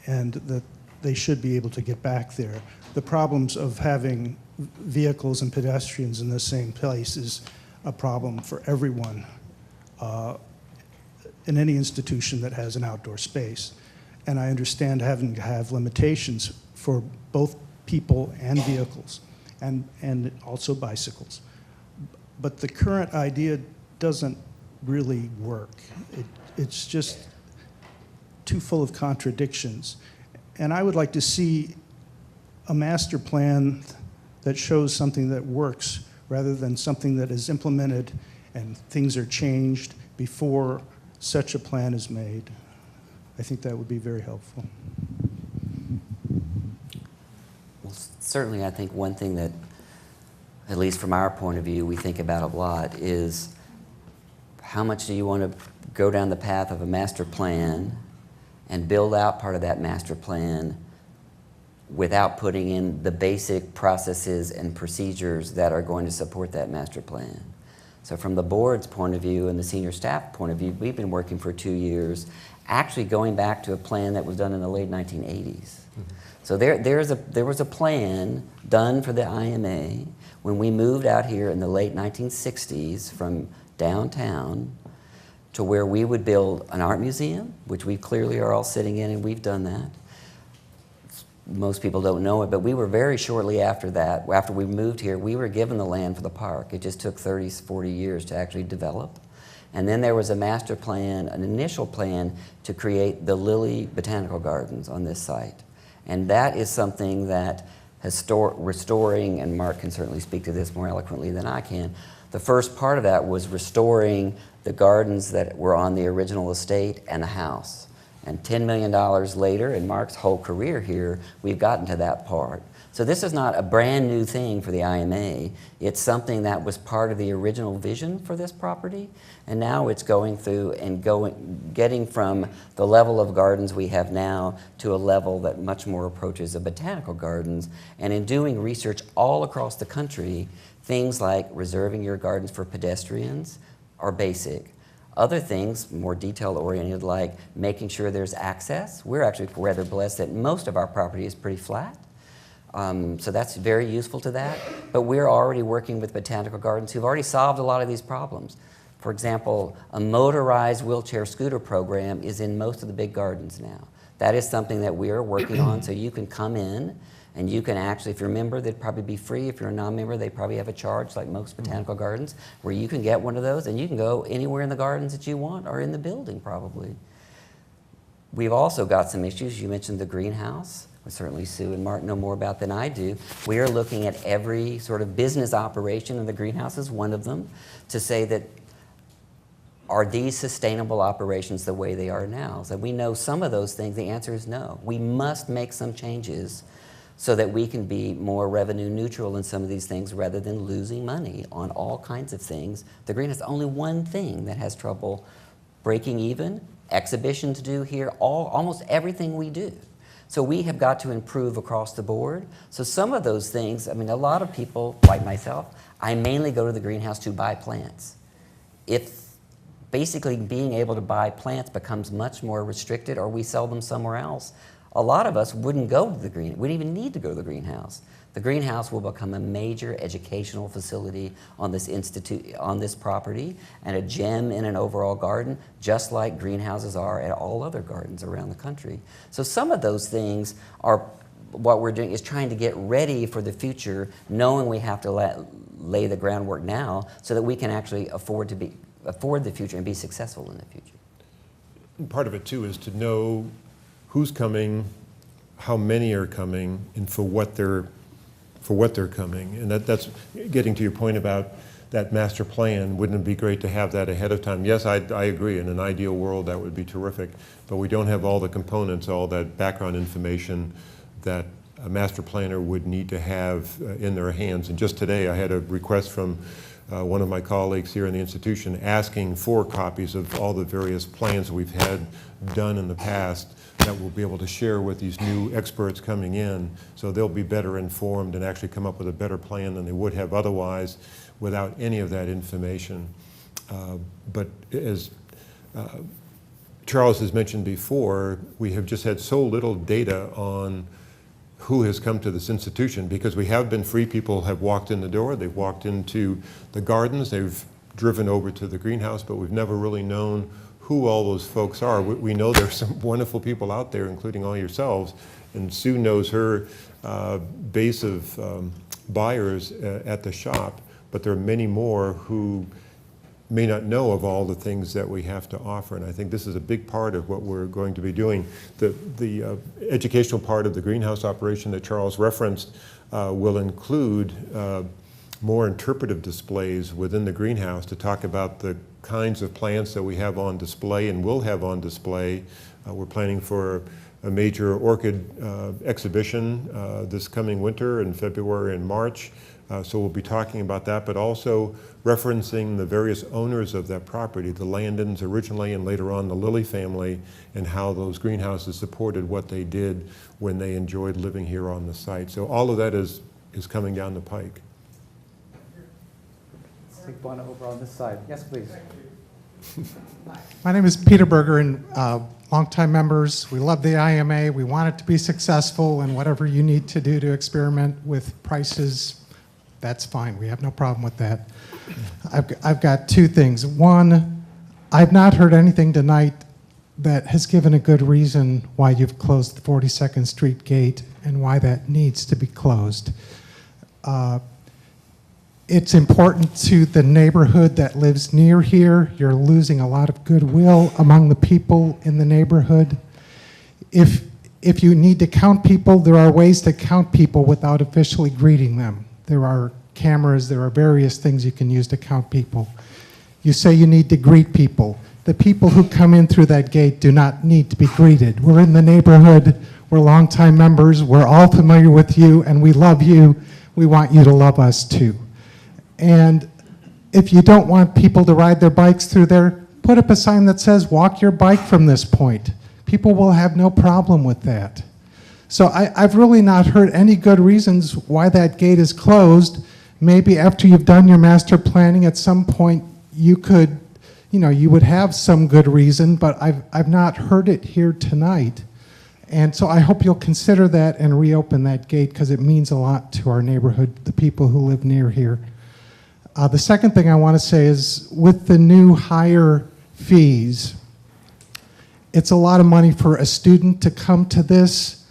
and that they should be able to get back there. The problems of having vehicles and pedestrians in the same place is a problem for everyone in any institution that has an outdoor space. And I understand having to have limitations for both people and vehicles, and also bicycles. But the current idea doesn't really work. It's just too full of contradictions. And I would like to see a master plan that shows something that works rather than something that is implemented and things are changed before such a plan is made. I think that would be very helpful. Well, certainly I think one thing that, at least from our point of view, we think about a lot is how much do you want to go down the path of a master plan and build out part of that master plan without putting in the basic processes and procedures that are going to support that master plan. So from the board's point of view and the senior staff point of view, we've been working for 2 years, actually going back to a plan that was done in the late 1980s. Mm-hmm. So there was a plan done for the IMA when we moved out here in the late 1960s from downtown to where we would build an art museum, which we clearly are all sitting in, and we've done that. Most people don't know it, but we were very shortly after that, after we moved here, we were given the land for the park. It just took 30, 40 years to actually develop. And then there was a master plan, an initial plan to create the Lilly Botanical Gardens on this site. And that is something that restoring, and Mark can certainly speak to this more eloquently than I can, the first part of that was restoring the gardens that were on the original estate and the house. And $10 million later, in Mark's whole career here, we've gotten to that part. So this is not a brand new thing for the IMA. It's something that was part of the original vision for this property. And now it's going through and getting from the level of gardens we have now to a level that much more approaches the botanical gardens. And in doing research all across the country, Things like reserving your gardens for pedestrians are basic. Other things, more detail-oriented, like making sure there's access. We're actually rather blessed that most of our property is pretty flat. So that's very useful to that. But we're already working with botanical gardens who've already solved a lot of these problems. For example, a motorized wheelchair scooter program is in most of the big gardens now. That is something that we are working on, so you can come in and you can actually, if you're a member, they'd probably be free. If you're a non-member, they probably have a charge, like most botanical gardens, where you can get one of those and you can go anywhere in the gardens that you want, or in the building probably. We've also got some issues. You mentioned the greenhouse. Certainly Sue and Mark know more about than I do. We are looking at every sort of business operation, and the greenhouse is one of them, to say that, are these sustainable operations the way they are now? So we know some of those things, the answer is no. We must make some changes so that we can be more revenue neutral in some of these things rather than losing money on all kinds of things. The greenhouse is only one thing that has trouble breaking even, exhibition to do here, almost everything we do. So we have got to improve across the board. So some of those things, I mean, a lot of people, like myself, I mainly go to the greenhouse to buy plants. If basically being able to buy plants becomes much more restricted, or we sell them somewhere else, a lot of us wouldn't go to the we wouldn't even need to go to the greenhouse. The greenhouse will become a major educational facility on this property, and a gem in an overall garden, just like greenhouses are at all other gardens around the country. So some of those things are, what we're doing is trying to get ready for the future, knowing we have to lay the groundwork now so that we can actually afford the future and be successful in the future. Part of it too is to know who's coming, how many are coming, and for what they're coming. And that's getting to your point about that master plan. Wouldn't it be great to have that ahead of time? Yes, I agree. In an ideal world, that would be terrific. But we don't have all the components, all that background information that a master planner would need to have in their hands. And just today, I had a request from one of my colleagues here in the institution asking for copies of all the various plans we've had done in the past that we'll be able to share with these new experts coming in, so they'll be better informed and actually come up with a better plan than they would have otherwise without any of that information. But as Charles has mentioned before, we have just had so little data on who has come to this institution, because we have been free. People have walked in the door, they've walked into the gardens, they've driven over to the greenhouse, but we've never really known who all those folks are. We know there's some wonderful people out there, including all yourselves, and Sue knows her base of buyers at the shop, but there are many more who may not know of all the things that we have to offer, and I think this is a big part of what we're going to be doing. The educational part of the greenhouse operation that Charles referenced will include more interpretive displays within the greenhouse to talk about the kinds of plants that we have on display and will have on display. We're planning for a major orchid exhibition this coming winter in February and March. So we'll be talking about that, but also referencing the various owners of that property, the Landons originally and later on the Lilly family, and how those greenhouses supported what they did when they enjoyed living here on the site. So all of that is coming down the pike. Let's take one over on this side. Yes, please. My name is Peter Berger, and longtime members. We love the IMA. We want it to be successful, and whatever you need to do to experiment with prices, that's fine. We have no problem with that. I've got two things. One, I've not heard anything tonight that has given a good reason why you've closed the 42nd Street gate and why that needs to be closed. It's important to the neighborhood that lives near here. You're losing a lot of goodwill among the people in the neighborhood. If you need to count people, there are ways to count people without officially greeting them. There are cameras, there are various things you can use to count people. You say you need to greet people. The people who come in through that gate do not need to be greeted. We're in the neighborhood, we're longtime members, we're all familiar with you, and we love you. We want you to love us too. And if you don't want people to ride their bikes through there, put up a sign that says, walk your bike from this point. People will have no problem with that. So I've really not heard any good reasons why that gate is closed. maybe after you've done your master planning, at some point you could, you would have some good reason, but I've not heard it here tonight. And so I hope you'll consider that and reopen that gate, because it means a lot to our neighborhood, the people who live near here. The second thing I want to say is, with the new higher fees, it's a lot of money for a student to come to this,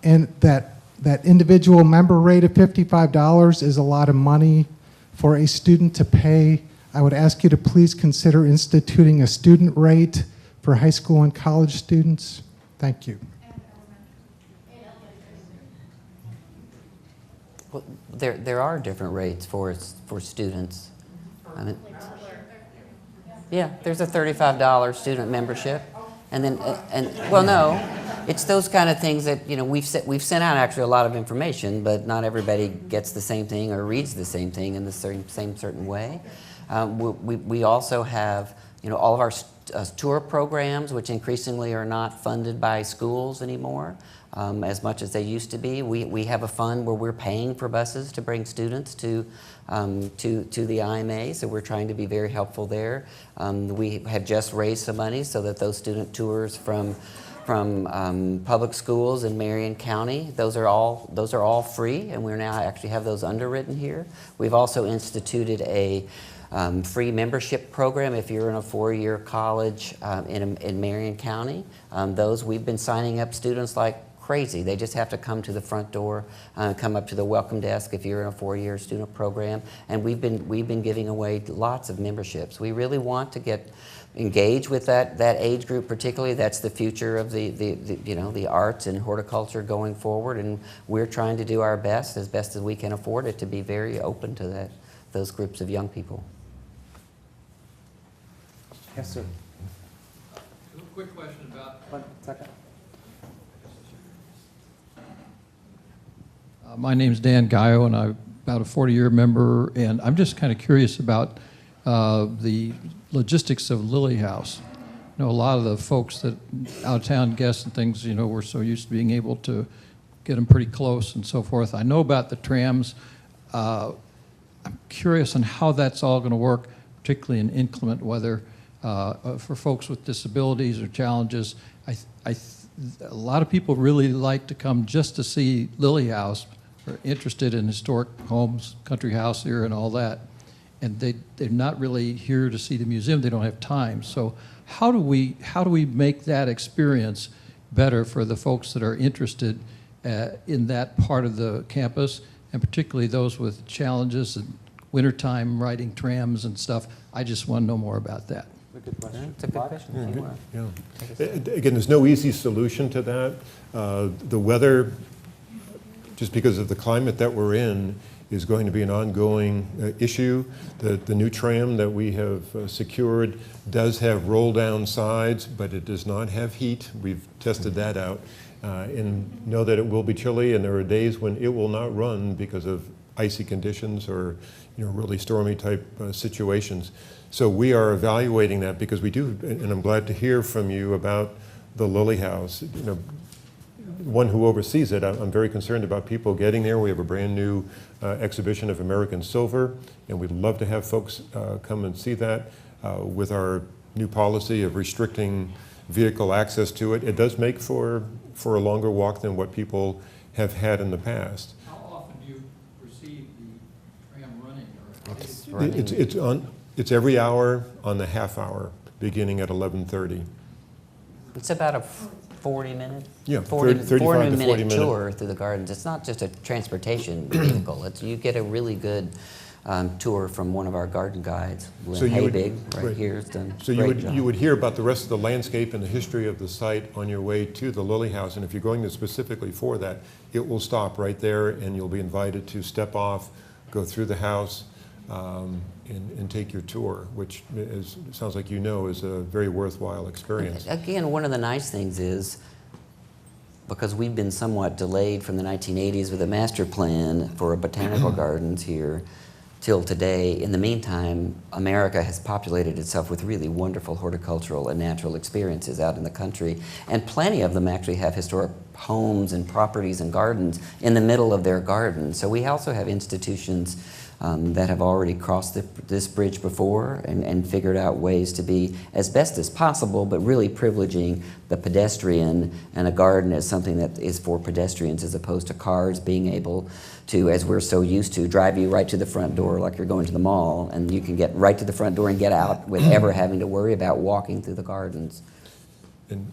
and that individual member rate of $55 is a lot of money for a student to pay. I would ask you to please consider instituting a student rate for high school and college students. Thank you. Well, there are different rates for students. I mean, yeah, there's a $35 student membership, and then well, no, it's those kind of things that we've sent out actually a lot of information, but not everybody gets the same thing or reads the same thing in the same certain way. We also have all of our tour programs, which increasingly are not funded by schools anymore, as much as they used to be. We have a fund where we're paying for buses to bring students to the IMA, so we're trying to be very helpful there. We have just raised some money so that those student tours from public schools in Marion County, those are all free, and we now actually have those underwritten here. We've also instituted a free membership program if you're in a 4-year college in Marion County. Those, we've been signing up students like crazy. They just have to come to the front door, come up to the welcome desk if you're in a 4-year student program, and we've been giving away lots of memberships. We really want to get engaged with that age group particularly. That's the future of the arts and horticulture going forward, and we're trying to do our best as we can afford it to be very open to those groups of young people. Yes, sir. A quick question about... 1 second. My name's Dan Gaio, and I'm about a 40-year member, and I'm just kind of curious about the logistics of Lily House. A lot of the folks that out-of-town guests and things, we're so used to being able to get them pretty close and so forth. I know about the trams. I'm curious on how that's all going to work, particularly in inclement weather, for folks with disabilities or challenges. A lot of people really like to come just to see Lily House, are interested in historic homes, country house here and all that, and they're not really here to see the museum. They don't have time. So how do we make that experience better for the folks that are interested in that part of the campus, and particularly those with challenges and wintertime riding trams and stuff? I just want to know more about that. Good question. It's a good question. Yeah. Again, there's no easy solution to that. The weather, just because of the climate that we're in, is going to be an ongoing issue. The new tram that we have secured does have roll-down sides, but it does not have heat. We've tested that out, and know that it will be chilly, and there are days when it will not run because of icy conditions or really stormy type situations. So we are evaluating that, because we do, and I'm glad to hear from you about the Lily House. One who oversees it, I'm very concerned about people getting there. We have a brand new exhibition of American silver, and we'd love to have folks come and see that. With our new policy of restricting vehicle access to it, it does make for a longer walk than what people have had in the past. How often do you receive the tram running? It's every hour on the half hour, beginning at 11:30. It's about a 40-minute, Yeah, 35 to 40 minute minute tour through the gardens. It's not just a transportation vehicle. You get a really good tour from one of our garden guides. So Haybig, right here, has done So you would hear about the rest of the landscape and the history of the site on your way to the Lily House, and if you're going there specifically for that, it will stop right there, and you'll be invited to step off, go through the house, and take your tour, which sounds like is a very worthwhile experience. Again, one of the nice things is, because we've been somewhat delayed from the 1980s with a master plan for botanical gardens here, till today. In the meantime, America has populated itself with really wonderful horticultural and natural experiences out in the country, and plenty of them actually have historic homes and properties and gardens in the middle of their gardens. So we also have institutions that have already crossed this bridge before and figured out ways to be as best as possible, but really privileging the pedestrian, and a garden as something that is for pedestrians as opposed to cars being able to, as we're so used to, drive you right to the front door like you're going to the mall, and you can get right to the front door and get out without ever having to worry about walking through the gardens. And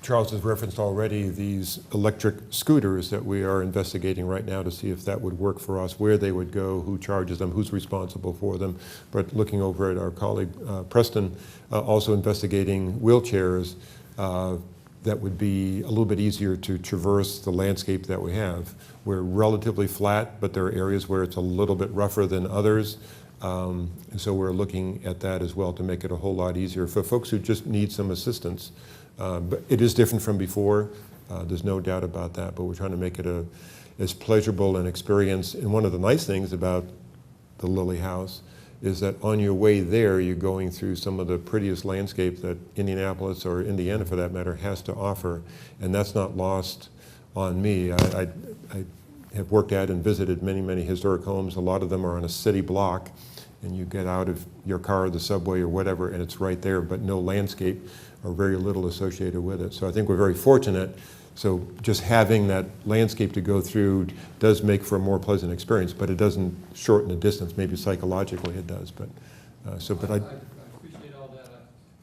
Charles has referenced already these electric scooters that we are investigating right now to see if that would work for us, where they would go, who charges them, who's responsible for them. But looking over at our colleague Preston, also investigating wheelchairs that would be a little bit easier to traverse the landscape that we have. We're relatively flat, but there are areas where it's a little bit rougher than others. And so we're looking at that as well to make it a whole lot easier for folks who just need some assistance. But it is different from before, there's no doubt about that, but we're trying to make it as pleasurable an experience. And one of the nice things about the Lily House is that on your way there, you're going through some of the prettiest landscape that Indianapolis, or Indiana for that matter, has to offer. And that's not lost on me. I have worked at and visited many, many historic homes. A lot of them are on a city block, and you get out of your car or the subway or whatever, and it's right there, but no landscape or very little associated with it. So I think we're very fortunate. So just having that landscape to go through does make for a more pleasant experience, but it doesn't shorten the distance. Maybe psychologically it does, but I appreciate all that.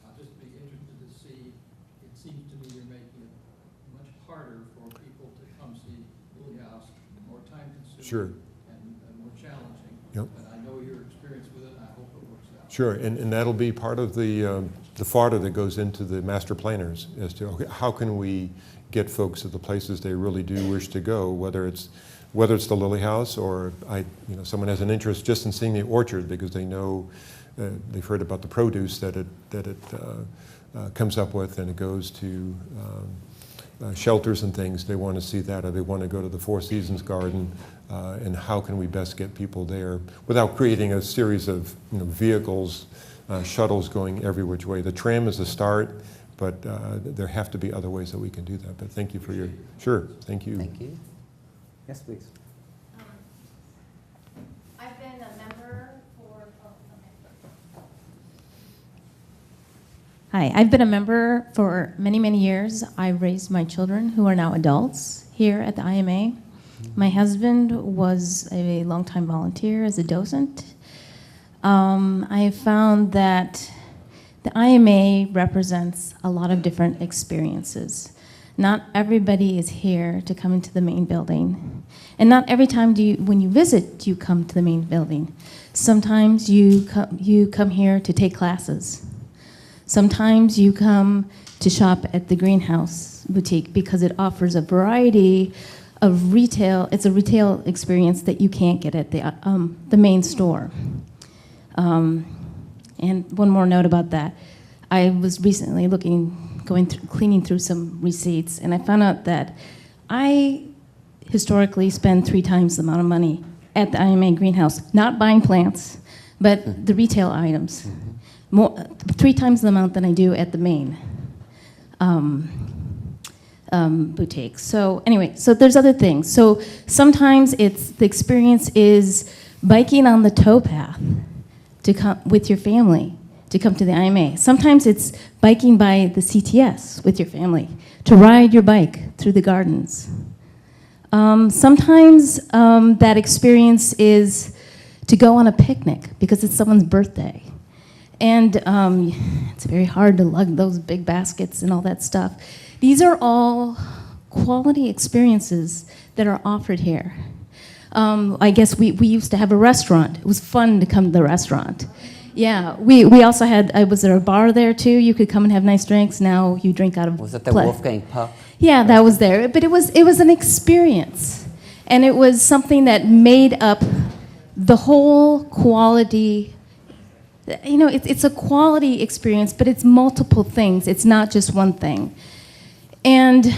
I'll just be interested to see. It seems to me you're making it much harder for people to come see Lily House, more time consuming. Sure. And more challenging. Yep. But I know your experience with it, and I hope it works out. Sure, and that'll be part of the fodder that goes into the master planners as to, okay, how can we get folks to the places they really do wish to go, whether it's the Lily House, or someone has an interest just in seeing the orchard because they know they've heard about the produce that it comes up with, and it goes to shelters and things. They want to see that, or they want to go to the Four Seasons garden, and how can we best get people there without creating a series of vehicles, shuttles going every which way. The tram is a start, but there have to be other ways that we can do that. But thank you for your, sure, thank you. Thank you. Yes, please. I've been a member for, Hi, I've been a member for many, many years. I raised my children, who are now adults, here at the IMA. My husband was a longtime volunteer as a docent. I found that the IMA represents a lot of different experiences. Not everybody is here to come into the main building. And not every time when you visit, do you come to the main building. Sometimes you come here to take classes. Sometimes you come to shop at the Greenhouse Boutique because it offers a variety of retail. It's a retail experience that you can't get at the main store. And one more note about that. I was recently cleaning through some receipts, and I found out that I historically spend 3 times the amount of money at the IMA greenhouse, not buying plants, but the retail items. 3 times the amount than I do at the main boutique. So anyway, so there's other things. So sometimes the experience is biking on the towpath to come with your family to come to the IMA. Sometimes it's biking by the CTS with your family to ride your bike through the gardens. Sometimes that experience is to go on a picnic because it's someone's birthday. And it's very hard to lug those big baskets and all that stuff. These are all quality experiences that are offered here. I guess we used to have a restaurant. It was fun to come to the restaurant. Yeah, we also had, was there a bar there too? You could come and have nice drinks. Now you drink out of. Was it the Wolfgang Puck? Yeah, that was there. But it was an experience. And it was something that made up the whole quality. It's a quality experience, but it's multiple things. It's not just one thing. And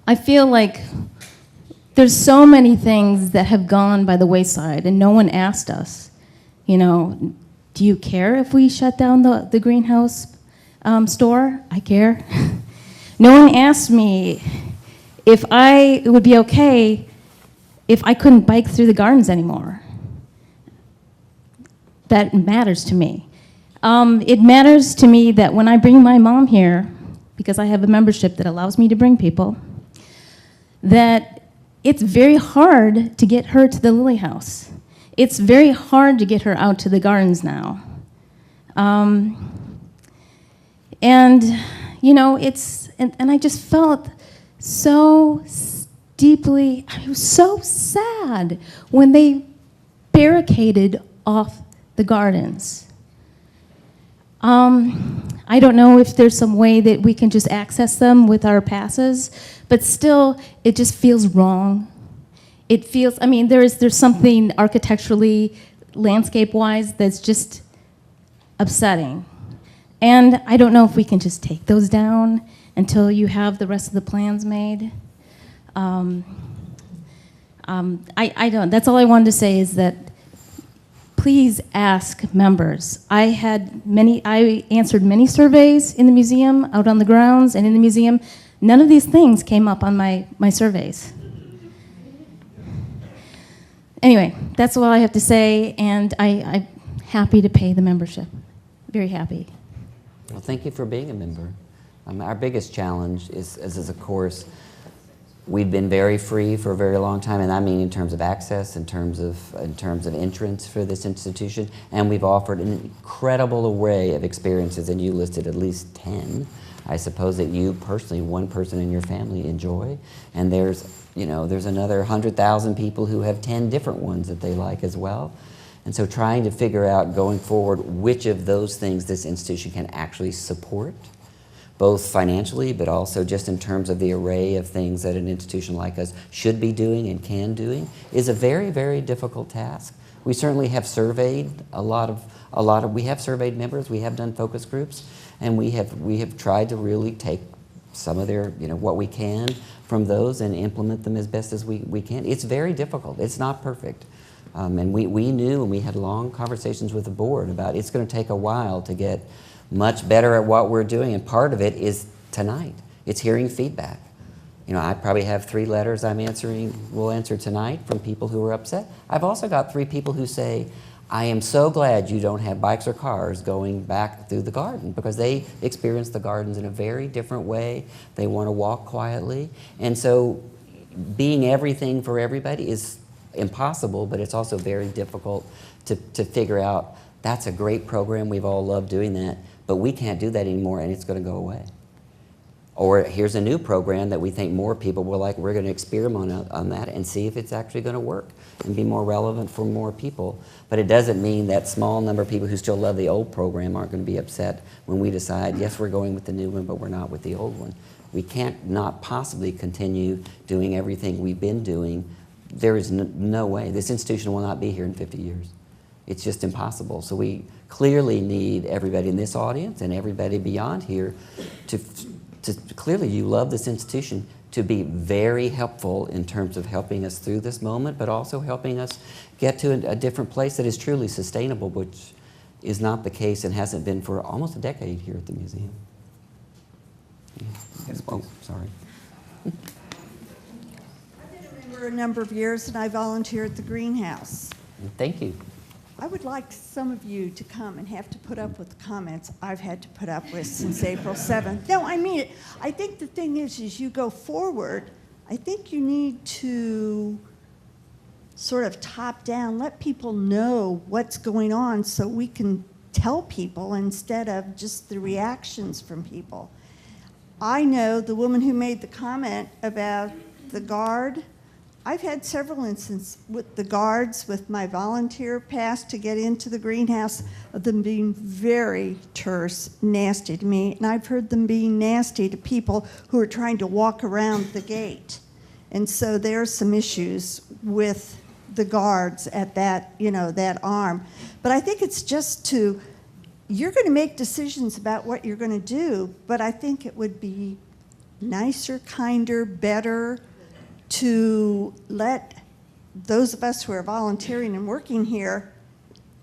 I feel like there's so many things that have gone by the wayside, and no one asked us, you know, do you care if we shut down the greenhouse store? I care. No one asked me if it would be okay if I couldn't bike through the gardens anymore. That matters to me. It matters to me that when I bring my mom here, because I have a membership that allows me to bring people, that it's very hard to get her to the Lily House. It's very hard to get her out to the gardens now. And, you know, and I just felt so deeply, I was so sad when they barricaded off the gardens. I don't know if there's some way that we can just access them with our passes, but still, it just feels wrong. It feels, I mean, there's something architecturally, landscape-wise, that's just upsetting. And I don't know if we can just take those down until you have the rest of the plans made. I don't, that's all I wanted to say is that please ask members. I answered many surveys in the museum, out on the grounds, and in the museum. None of these things came up on my surveys. Anyway, that's all I have to say, and I'm happy to pay the membership. Very happy. Well, thank you for being a member. Our biggest challenge is of course, we've been very free for a very long time, and I mean in terms of access, in terms of entrance for this institution, and we've offered an incredible array of experiences, and you listed at least 10. I suppose that you personally, one person in your family, enjoy, and there's another 100,000 people who have 10 different ones that they like as well. And so trying to figure out going forward which of those things this institution can actually support, both financially, but also just in terms of the array of things that an institution like us should be doing and can doing, is a very, very difficult task. We certainly have surveyed we have surveyed members, we have done focus groups, and we have tried to really take some of their, what we can from those and implement them as best as we can. It's very difficult. It's not perfect. And we knew, and we had long conversations with the board about it's going to take a while to get much better at what we're doing, and part of it is tonight. It's hearing feedback. I probably have 3 letters we'll answer tonight from people who are upset. I've also got 3 people who say, I am so glad you don't have bikes or cars going back through the garden, because they experience the gardens in a very different way. They want to walk quietly. And so being everything for everybody is impossible, but it's also very difficult to figure out. That's a great program. We've all loved doing that, but we can't do that anymore, and it's going to go away. Or here's a new program that we think more people will like. We're going to experiment on that and see if it's actually going to work and be more relevant for more people. But it doesn't mean that small number of people who still love the old program aren't going to be upset when we decide, yes, we're going with the new one, but we're not with the old one. We can't not possibly continue doing everything we've been doing. There is no way. This institution will not be here in 50 years. It's just impossible. So we clearly need everybody in this audience and everybody beyond here to clearly, you love this institution, to be very helpful in terms of helping us through this moment, but also helping us get to a different place that is truly sustainable, which is not the case and hasn't been for almost a decade here at the museum. Yes, oh, sorry. I've been a member a number of years, and I volunteer at the greenhouse. Thank you. I would like some of you to come and have to put up with the comments I've had to put up with since April 7th. No, I mean it. I think the thing is you go forward, I think you need to sort of top down, let people know what's going on so we can tell people instead of just the reactions from people. I know the woman who made the comment about the guard. I've had several instances with the guards, with my volunteer pass to get into the greenhouse, of them being very terse, nasty to me, and I've heard them being nasty to people who are trying to walk around the gate. And so there's some issues with the guards at that, that arm. But I think it's just you're going to make decisions about what you're going to do, but I think it would be nicer, kinder, better to let those of us who are volunteering and working here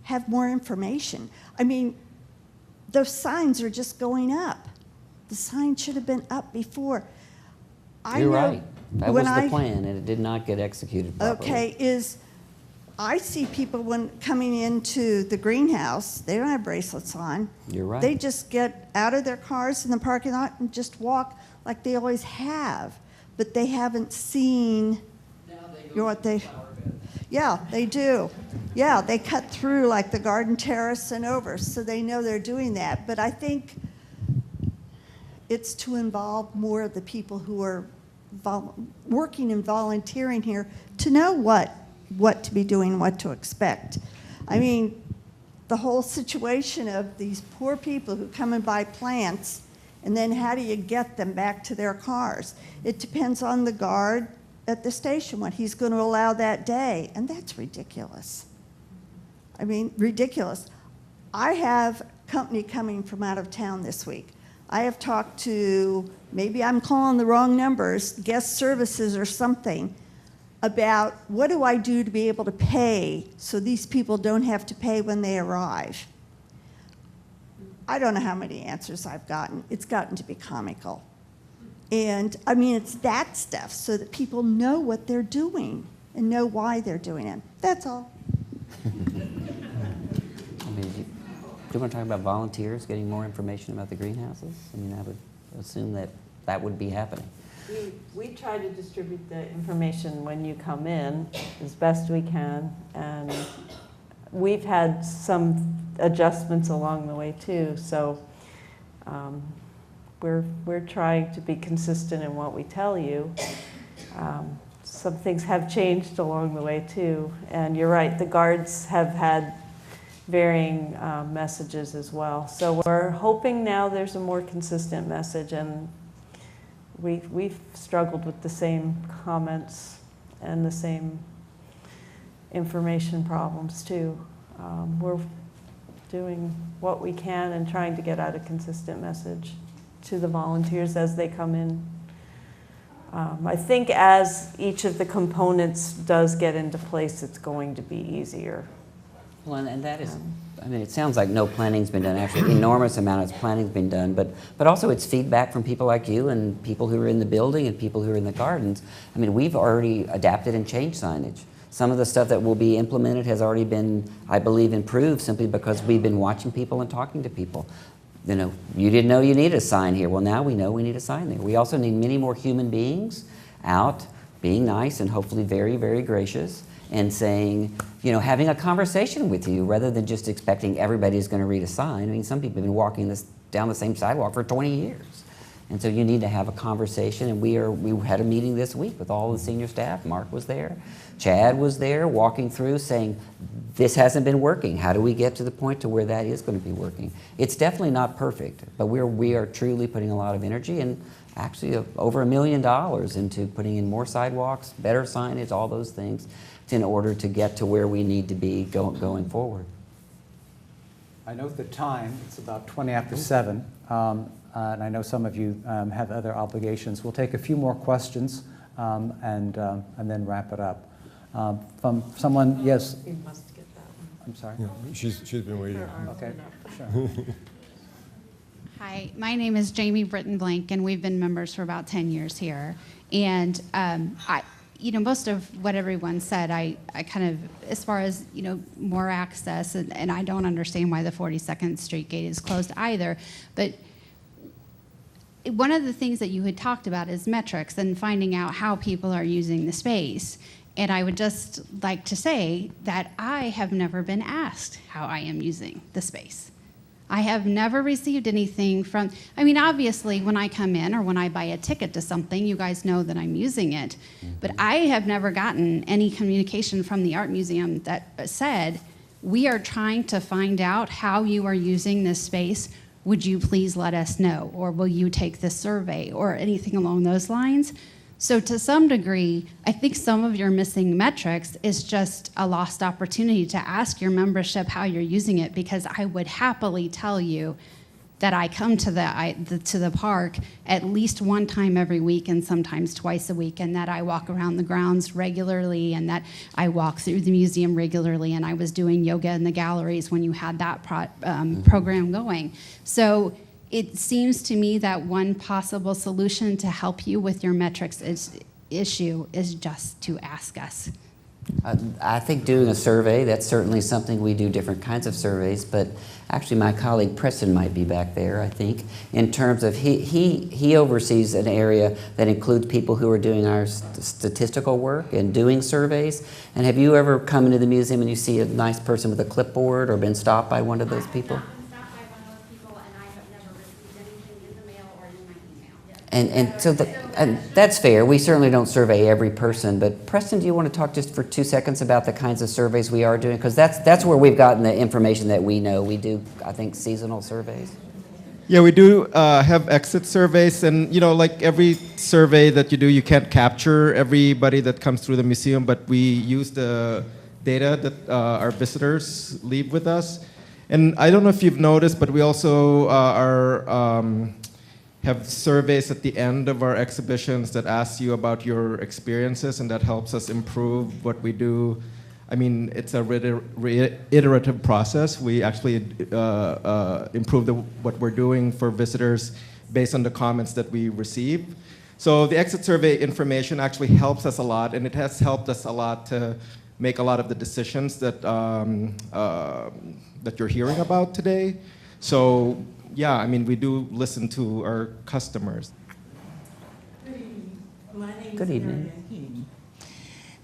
have more information. I mean, those signs are just going up. The sign should have been up before. You're right. That was the plan, and it did not get executed properly. Okay, I see people when coming into the greenhouse, they don't have bracelets on. You're right. They just get out of their cars in the parking lot and just walk like they always have. But they haven't seen what they. Yeah, they do. Yeah, they cut through like the garden terrace and over, so they know they're doing that. But I think it's to involve more of the people who are working and volunteering here to know what to be doing, what to expect. I mean, the whole situation of these poor people who come and buy plants, and then how do you get them back to their cars? It depends on the guard at the station, what he's going to allow that day, and that's ridiculous. I mean, ridiculous. I have company coming from out of town this week. I have talked to, maybe I'm calling the wrong numbers, guest services or something, about what do I do to be able to pay so these people don't have to pay when they arrive. I don't know how many answers I've gotten. It's gotten to be comical. And I mean, it's that stuff so that people know what they're doing and know why they're doing it. That's all. I mean, do you want to talk about volunteers getting more information about the greenhouses? I mean, I would assume that that would be happening. We try to distribute the information when you come in as best we can, and we've had some adjustments along the way too. So we're trying to be consistent in what we tell you. Some things have changed along the way too, and you're right. The guards have had varying messages as well. So we're hoping now there's a more consistent message, and we've struggled with the same comments and the same information problems too. We're doing what we can and trying to get out a consistent message to the volunteers as they come in. I think as each of the components does get into place, it's going to be easier. Well, and that is, I mean, it sounds like no planning's been done. Actually, enormous amount of planning's been done, but also it's feedback from people like you and people who are in the building and people who are in the gardens. I mean, we've already adapted and changed signage. Some of the stuff that will be implemented has already been, I believe, improved simply because we've been watching people and talking to people. You know, you didn't know you needed a sign here. Well, now we know we need a sign there. We also need many more human beings out being nice and hopefully very, very gracious and saying, you know, having a conversation with you rather than just expecting everybody's going to read a sign. I mean, some people have been walking down the same sidewalk for 20 years. And so you need to have a conversation, and we had a meeting this week with all the senior staff. Mark was there. Chad was there walking through saying, this hasn't been working. How do we get to the point to where that is going to be working? It's definitely not perfect, but we are truly putting a lot of energy and actually over $1 million into putting in more sidewalks, better signage, all those things in order to get to where we need to be going forward. I note the time, it's about 20 after 7, and I know some of you have other obligations. We'll take a few more questions and then wrap it up. From someone, yes? You must get that one. I'm sorry? Yeah, she's been waiting. Okay, sure. Hi, my name is Jamie Britton Blank, and we've been members for about 10 years here. And most of what everyone said, I kind of, as far as, more access, and I don't understand why the 42nd Street gate is closed either, but one of the things that you had talked about is metrics and finding out how people are using the space. And I would just like to say that I have never been asked how I am using the space. I have never received anything from, obviously when I come in or when I buy a ticket to something, you guys know that I'm using it. But I have never gotten any communication from the art museum that said, we are trying to find out how you are using this space. Would you please let us know? Or will you take this survey or anything along those lines? So to some degree, I think some of your missing metrics is just a lost opportunity to ask your membership how you're using it, because I would happily tell you that I come to the park at least one time every week and sometimes twice a week, and that I walk around the grounds regularly, and that I walk through the museum regularly, and I was doing yoga in the galleries when you had that program going. So it seems to me that one possible solution to help you with your metrics issue is just to ask us. I think doing a survey, that's certainly something we do, different kinds of surveys, but actually my colleague Preston might be back there, I think, in terms of he oversees an area that includes people who are doing our statistical work and doing surveys. And have you ever come into the museum and you see a nice person with a clipboard or been stopped by one of those people? And that's fair. We certainly don't survey every person. But Preston, do you want to talk just for 2 seconds about the kinds of surveys we are doing? Because that's where we've gotten the information that we know. We do, I think, seasonal surveys. Yeah, we do have exit surveys, and like every survey that you do, you can't capture everybody that comes through the museum, but we use the data that our visitors leave with us. And I don't know if you've noticed, but we also have surveys at the end of our exhibitions that ask you about your experiences, and that helps us improve what we do. I mean, it's a iterative process. We actually improve what we're doing for visitors based on the comments that we receive. So the exit survey information actually helps us a lot, and it has helped us a lot to make a lot of the decisions that that you're hearing about today. So yeah, I mean, we do listen to our customers. Good evening. My name Good is evening. Marianne Heaney.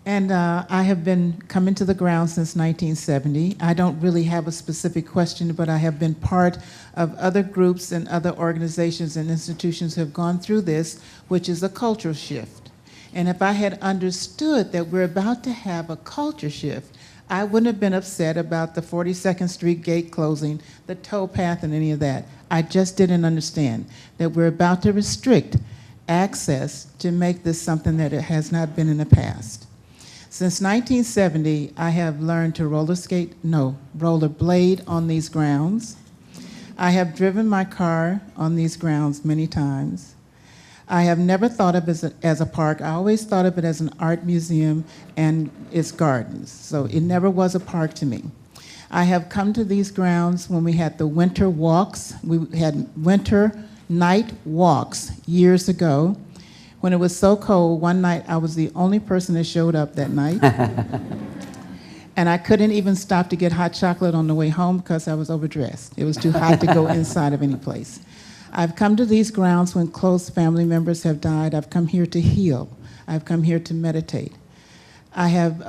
And I have been coming to the ground since 1970. I don't really have a specific question, but I have been part of other groups and other organizations and institutions who have gone through this, which is a cultural shift. And if I had understood that we're about to have a culture shift, I wouldn't have been upset about the 42nd Street gate closing, the tow path, and any of that. I just didn't understand that we're about to restrict access to make this something that it has not been in the past. Since 1970, I have learned to rollerblade on these grounds. I have driven my car on these grounds many times. I have never thought of it as a park. I always thought of it as an art museum and its gardens. So it never was a park to me. I have come to these grounds when we had the winter walks. We had winter night walks years ago. When it was so cold, one night I was the only person that showed up that night. And I couldn't even stop to get hot chocolate on the way home because I was overdressed. It was too hot to go inside of any place. I've come to these grounds when close family members have died. I've come here to heal. I've come here to meditate. I have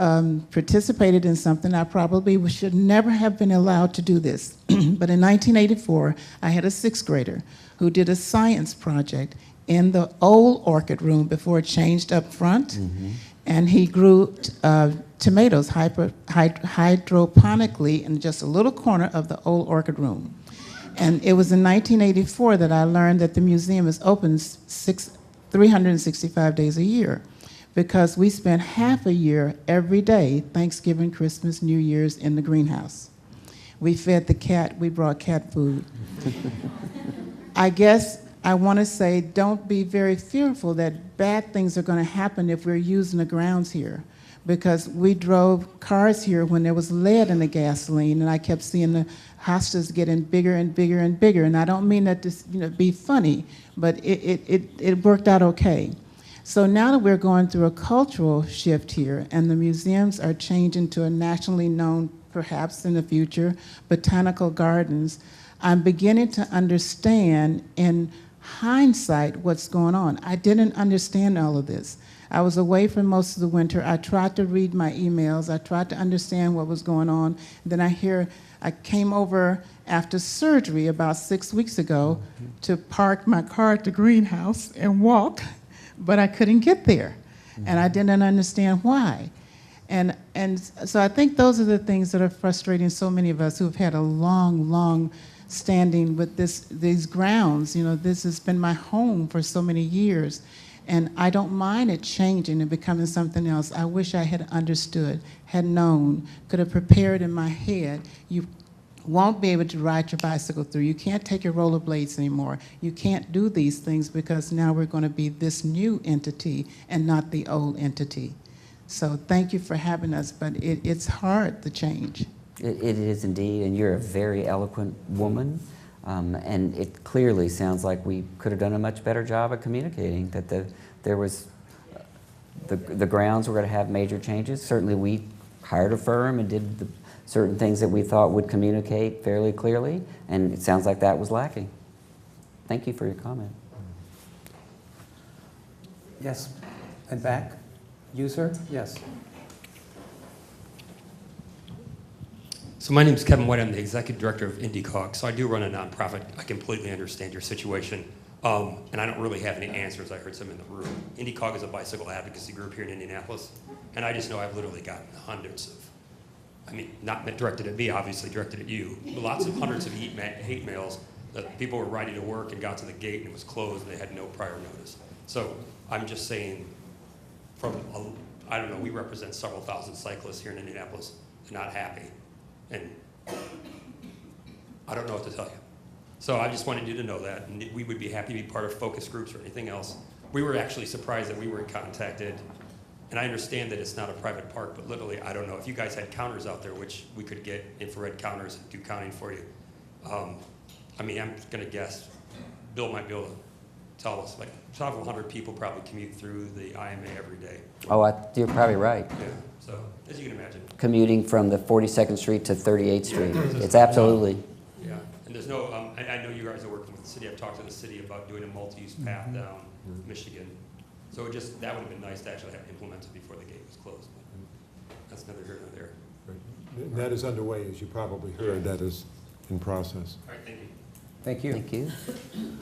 participated in something I probably should never have been allowed to do this. But in 1984, I had a 6th grader who did a science project in the old orchid room before it changed up front. Mm-hmm. And he grew tomatoes hydroponically in just a little corner of the old orchid room. And it was in 1984 that I learned that the museum is open 365 days a year, because we spent half a year every day, Thanksgiving, Christmas, New Year's, in the greenhouse. We fed the cat, we brought cat food. I guess I want to say, don't be very fearful that bad things are going to happen if we're using the grounds here, because we drove cars here when there was lead in the gasoline, and I kept seeing the hostas getting bigger and bigger and bigger. And I don't mean that to be funny, but it worked out okay. So now that we're going through a cultural shift here, and the museums are changing to a nationally known, perhaps in the future, botanical gardens, I'm beginning to understand in hindsight what's going on. I didn't understand all of this. I was away for most of the winter. I tried to read my emails. I tried to understand what was going on. Then I came over after surgery about 6 weeks ago to park my car at the greenhouse and walk, but I couldn't get there. And I didn't understand why. And so I think those are the things that are frustrating so many of us who've had a long standing with these grounds. This has been my home for so many years. And I don't mind it changing and becoming something else. I wish I had understood, had known, could have prepared in my head. You won't be able to ride your bicycle through. You can't take your rollerblades anymore. You can't do these things because now we're going to be this new entity and not the old entity. So thank you for having us, but it's hard to change. It is indeed, and you're a very eloquent woman, and it clearly sounds like we could have done a much better job of communicating that there was the grounds were going to have major changes. Certainly we hired a firm and did the certain things that we thought would communicate fairly clearly, and it sounds like that was lacking. Thank you for your comment. Yes, and back. You, sir? Yes. So my name is Kevin White. I'm the executive director of IndieCog. So I do run a nonprofit. I completely understand your situation. And I don't really have any answers. I heard some in the room. IndieCog is a bicycle advocacy group here in Indianapolis. And I just know I've literally gotten hundreds of, I mean, not directed at me, obviously directed at you, but lots of hundreds of hate mails that people were riding to work and got to the gate and it was closed and they had no prior notice. So I'm just saying, I don't know, we represent several thousand cyclists here in Indianapolis. They're not happy. And I don't know what to tell you. So I just wanted you to know that, and we would be happy to be part of focus groups or anything else. We were actually surprised that we were contacted, and I understand that it's not a private park, but literally, I don't know, if you guys had counters out there, which we could get infrared counters and do counting for you. I mean, I'm gonna guess, Bill might be able to tell us, like several hundred people probably commute through the IMA every day. Oh, you're probably right. Yeah, so, as you can imagine. Commuting from the 42nd Street to 38th Street. It's absolutely. Yeah, and there's no, I know you guys are working with the city. I've talked to the city about doing a multi-use path down Michigan. So that would have been nice to actually have implemented before the gate was closed. But that's neither here nor there. Right. That is underway, as you probably heard. That is in process. All right, thank you. Thank you. Thank you.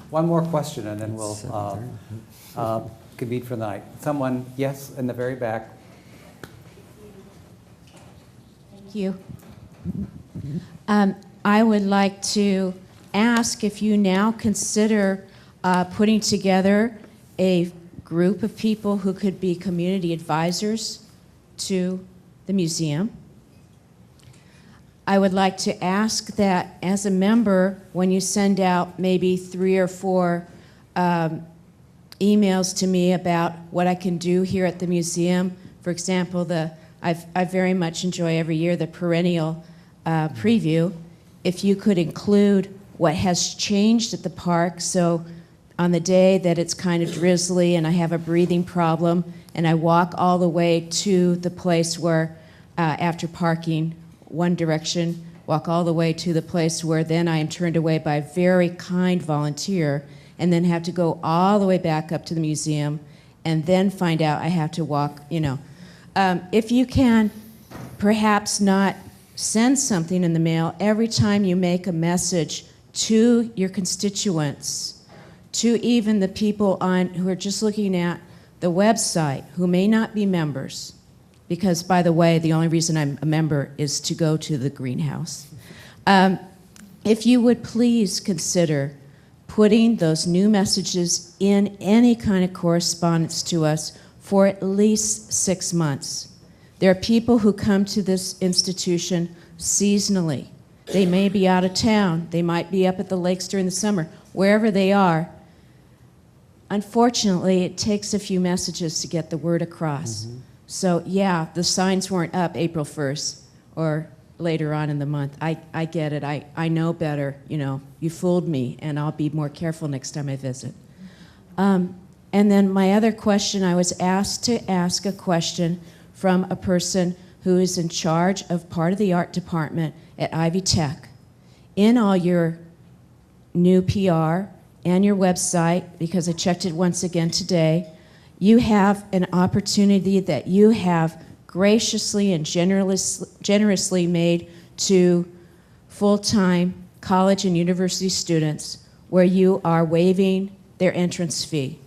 One more question, and then we'll convene for the night. Someone, yes, in the very back. Thank you. I would like to ask if you now consider putting together a group of people who could be community advisors to the museum. I would like to ask that as a member, when you send out maybe 3 or 4 emails to me about what I can do here at the museum, for example, I very much enjoy every year the perennial preview. If you could include what has changed at the park, so on the day that it's kind of drizzly and I have a breathing problem and I walk all the way to the place where, after parking one direction, walk all the way to the place where then I am turned away by a very kind volunteer and then have to go all the way back up to the museum and then find out I have to walk, you know. If you can perhaps not send something in the mail every time you make a message to your constituents, to even the people who are just looking at the website who may not be members, because by the way, the only reason I'm a member is to go to the greenhouse. If you would please consider putting those new messages in any kind of correspondence to us for at least 6 months. There are people who come to this institution seasonally. They may be out of town. They might be up at the lakes during the summer. Wherever they are, unfortunately, it takes a few messages to get the word across. Mm-hmm. So yeah, the signs weren't up April 1st or later on in the month. I get it. I know better. You know, you fooled me, and I'll be more careful next time I visit. And then my other question, I was asked to ask a question from a person who is in charge of part of the art department at Ivy Tech. In all your new PR and your website, because I checked it once again today, you have an opportunity that you have graciously and generously made to full-time college and university students where you are waiving their entrance fee.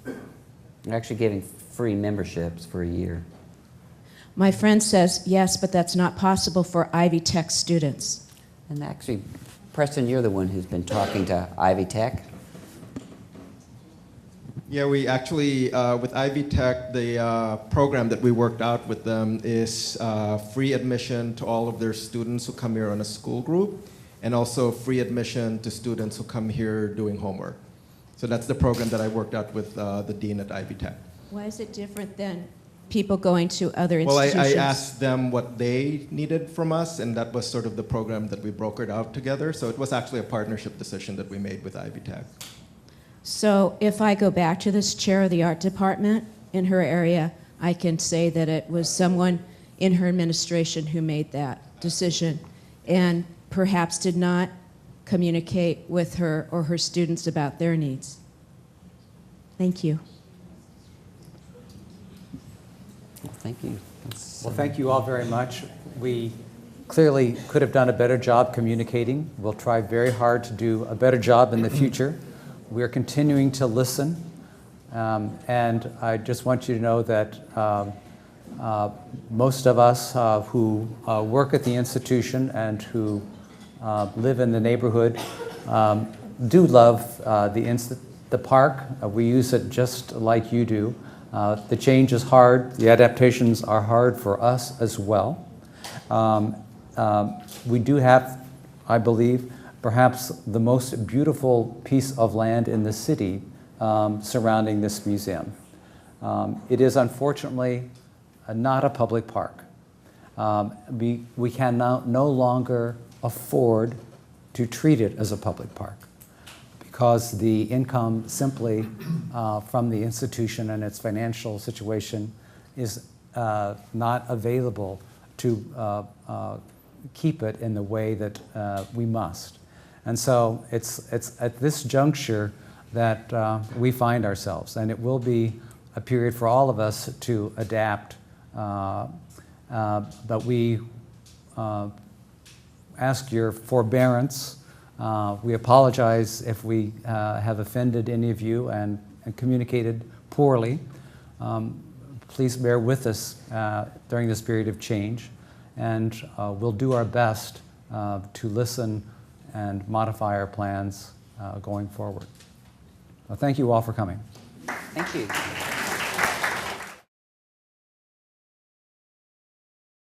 They're actually giving free memberships for a year. My friend says, yes, but that's not possible for Ivy Tech students. And actually, Preston, you're the one who's been talking to Ivy Tech. Yeah, we actually, with Ivy Tech, the program that we worked out with them is free admission to all of their students who come here on a school group. and also free admission to students who come here doing homework. So that's the program that I worked out with the dean at Ivy Tech. Why is it different than people going to other Well, institutions? I asked them what they needed from us, and that was sort of the program that we brokered out together. So it was actually a partnership decision that we made with Ivy Tech. So if I go back to this chair of the art department in her area, I can say that it was someone in her administration who made that decision and perhaps did not communicate with her or her students about their needs. Thank you. Thank you. Well, thank you all very much. We clearly could have done a better job communicating. We'll try very hard to do a better job in the future. We're continuing to listen, and I just want you to know that most of us who work at the institution and who live in the neighborhood do love the park. We use it just like you do. The change is hard. The adaptations are hard for us as well. We do have, I believe, perhaps the most beautiful piece of land in the city surrounding this museum. It is unfortunately not a public park. We can now no longer afford to treat it as a public park because the income simply from the institution and its financial situation is not available to keep it in the way that we must. And so it's at this juncture that we find ourselves, and it will be a period for all of us to adapt, but we ask your forbearance. We apologize if we have offended any of you and communicated poorly. Please bear with us during this period of change, and we'll do our best to listen and modify our plans going forward. Well, thank you all for coming. Thank you.